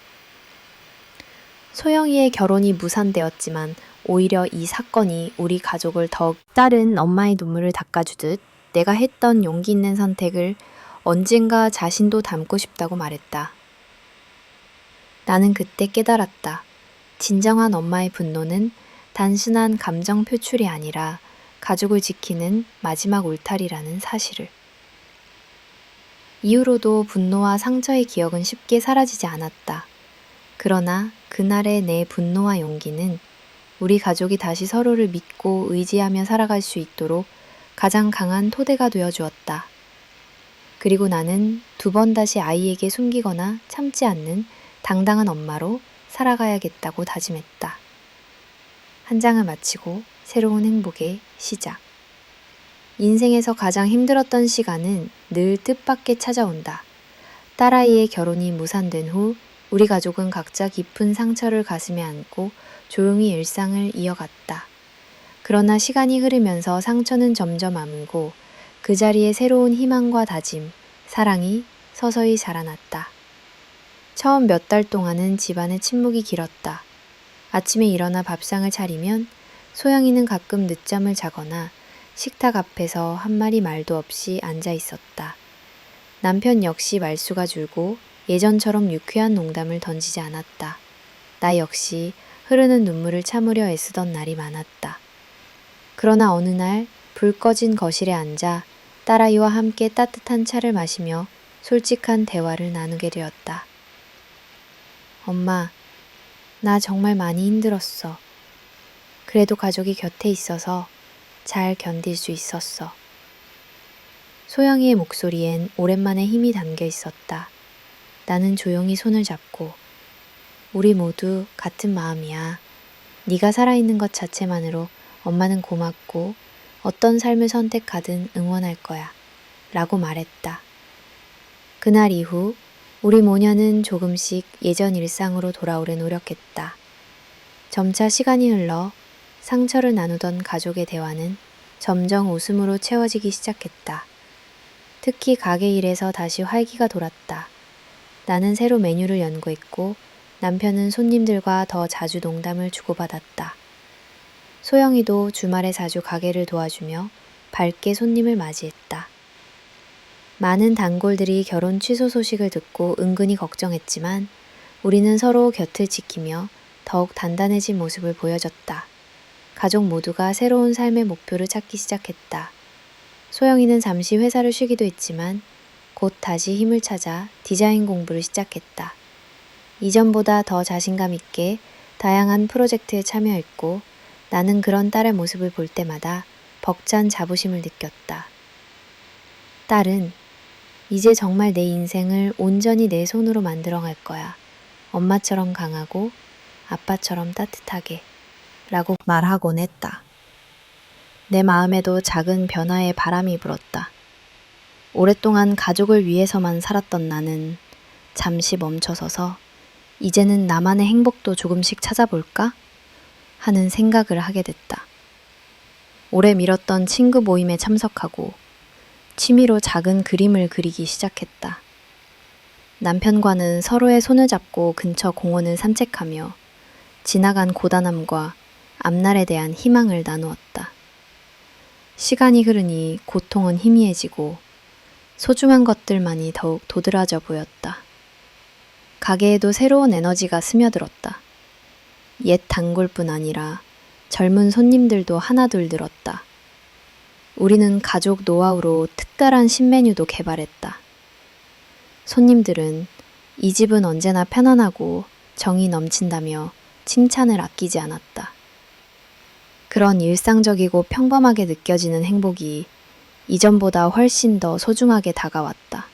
소영이의 결혼이 무산되었지만 오히려 이 사건이 우리 가족을 더욱 딸은 엄마의 눈물을 닦아주듯 내가 했던 용기 있는 선택을 언젠가 자신도 닮고 싶다고 말했다. 나는 그때 깨달았다. 진정한 엄마의 분노는 단순한 감정 표출이 아니라 가족을 지키는 마지막 울타리라는 사실을. 이후로도 분노와 상처의 기억은 쉽게 사라지지 않았다. 그러나 그날의 내 분노와 용기는 우리 가족이 다시 서로를 믿고 의지하며 살아갈 수 있도록 가장 강한 토대가 되어 주었다. 그리고 나는 두 번 다시 아이에게 숨기거나 참지 않는 당당한 엄마로 살아가야겠다고 다짐했다. 한 장을 마치고 새로운 행복의 시작. 인생에서 가장 힘들었던 시간은 늘 뜻밖의 찾아온다. 딸아이의 결혼이 무산된 후 우리 가족은 각자 깊은 상처를 가슴에 안고 조용히 일상을 이어갔다. 그러나 시간이 흐르면서 상처는 점점 아물고 그 자리에 새로운 희망과 다짐, 사랑이 서서히 자라났다. 처음 몇 달 동안은 집안의 침묵이 길었다. 아침에 일어나 밥상을 차리면 소영이는 가끔 늦잠을 자거나 식탁 앞에서 한 마디 말도 없이 앉아 있었다. 남편 역시 말수가 줄고 예전처럼 유쾌한 농담을 던지지 않았다. 나 역시 흐르는 눈물을 참으려 애쓰던 날이 많았다. 그러나 어느 날 불 꺼진 거실에 앉아 딸아이와 함께 따뜻한 차를 마시며 솔직한 대화를 나누게 되었다. 엄마, 나 정말 많이 힘들었어. 그래도 가족이 곁에 있어서 잘 견딜 수 있었어. 소영이의 목소리엔 오랜만에 힘이 담겨 있었다. 나는 조용히 손을 잡고 우리 모두 같은 마음이야. 네가 살아있는 것 자체만으로 엄마는 고맙고 어떤 삶을 선택하든 응원할 거야. 라고 말했다. 그날 이후 우리 모녀는 조금씩 예전 일상으로 돌아오려 노력했다. 점차 시간이 흘러 상처를 나누던 가족의 대화는 점점 웃음으로 채워지기 시작했다. 특히 가게 일에서 다시 활기가 돌았다. 나는 새로 메뉴를 연구했고 남편은 손님들과 더 자주 농담을 주고받았다. 소영이도 주말에 자주 가게를 도와주며 밝게 손님을 맞이했다. 많은 단골들이 결혼 취소 소식을 듣고 은근히 걱정했지만 우리는 서로 곁을 지키며 더욱 단단해진 모습을 보여줬다. 가족 모두가 새로운 삶의 목표를 찾기 시작했다. 소영이는 잠시 회사를 쉬기도 했지만 곧 다시 힘을 찾아 디자인 공부를 시작했다. 이전보다 더 자신감 있게 다양한 프로젝트에 참여했고 나는 그런 딸의 모습을 볼 때마다 벅찬 자부심을 느꼈다. 딸은 이제 정말 내 인생을 온전히 내 손으로 만들어갈 거야. 엄마처럼 강하고 아빠처럼 따뜻하게 라고 말하곤 했다. 내 마음에도 작은 변화의 바람이 불었다. 오랫동안 가족을 위해서만 살았던 나는 잠시 멈춰서서 이제는 나만의 행복도 조금씩 찾아볼까? 하는 생각을 하게 됐다. 오래 미뤘던 친구 모임에 참석하고 취미로 작은 그림을 그리기 시작했다. 남편과는 서로의 손을 잡고 근처 공원을 산책하며 지나간 고단함과 앞날에 대한 희망을 나누었다. 시간이 흐르니 고통은 희미해지고 소중한 것들만이 더욱 도드라져 보였다. 가게에도 새로운 에너지가 스며들었다. 옛 단골뿐 아니라 젊은 손님들도 하나둘 늘었다. 우리는 가족 노하우로 특별한 신메뉴도 개발했다. 손님들은 이 집은 언제나 편안하고 정이 넘친다며 칭찬을 아끼지 않았다. 그런 일상적이고 평범하게 느껴지는 행복이 이전보다 훨씬 더 소중하게 다가왔다.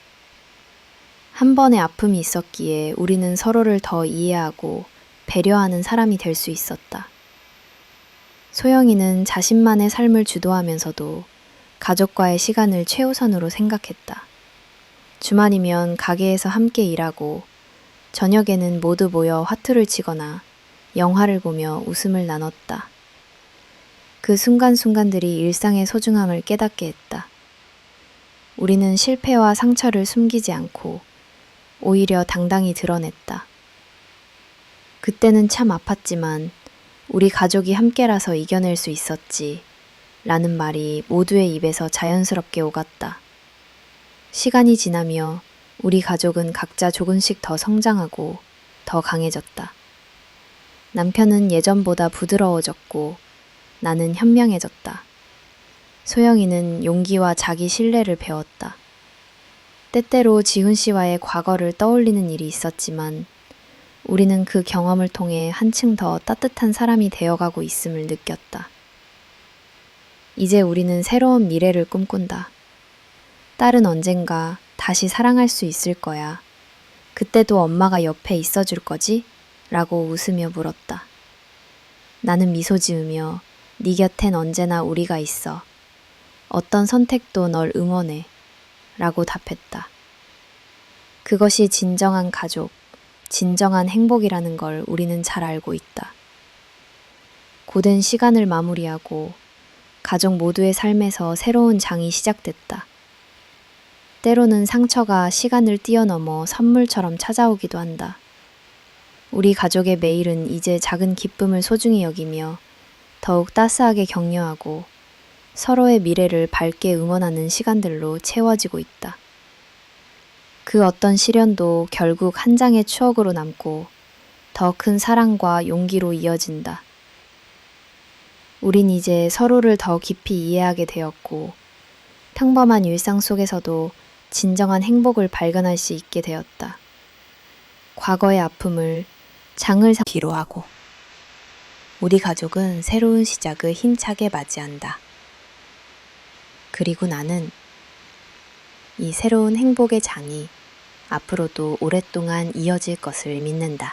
한 번의 아픔이 있었기에 우리는 서로를 더 이해하고 배려하는 사람이 될 수 있었다. 소영이는 자신만의 삶을 주도하면서도 가족과의 시간을 최우선으로 생각했다. 주말이면 가게에서 함께 일하고 저녁에는 모두 모여 화투를 치거나 영화를 보며 웃음을 나눴다. 그 순간순간들이 일상의 소중함을 깨닫게 했다. 우리는 실패와 상처를 숨기지 않고 오히려 당당히 드러냈다. 그때는 참 아팠지만 우리 가족이 함께라서 이겨낼 수 있었지 라는 말이 모두의 입에서 자연스럽게 오갔다. 시간이 지나며 우리 가족은 각자 조금씩 더 성장하고 더 강해졌다. 남편은 예전보다 부드러워졌고 나는 현명해졌다. 소영이는 용기와 자기 신뢰를 배웠다. 때때로 지훈 씨와의 과거를 떠올리는 일이 있었지만 우리는 그 경험을 통해 한층 더 따뜻한 사람이 되어가고 있음을 느꼈다. 이제 우리는 새로운 미래를 꿈꾼다. 딸은 언젠가 다시 사랑할 수 있을 거야. 그때도 엄마가 옆에 있어줄 거지? 라고 웃으며 물었다. 나는 미소 지으며 네 곁엔 언제나 우리가 있어. 어떤 선택도 널 응원해. 라고 답했다. 그것이 진정한 가족, 진정한 행복이라는 걸 우리는 잘 알고 있다. 고된 시간을 마무리하고 가족 모두의 삶에서 새로운 장이 시작됐다. 때로는 상처가 시간을 뛰어넘어 선물처럼 찾아오기도 한다. 우리 가족의 매일은 이제 작은 기쁨을 소중히 여기며 더욱 따스하게 격려하고 서로의 미래를 밝게 응원하는 시간들로 채워지고 있다. 그 어떤 시련도 결국 한 장의 추억으로 남고 더 큰 사랑과 용기로 이어진다. 우린 이제 서로를 더 깊이 이해하게 되었고 평범한 일상 속에서도 진정한 행복을 발견할 수 있게 되었다. 과거의 아픔을 장을 뒤로 하고 우리 가족은 새로운 시작을 힘차게 맞이한다. 그리고 나는 이 새로운 행복의 장이 앞으로도 오랫동안 이어질 것을 믿는다.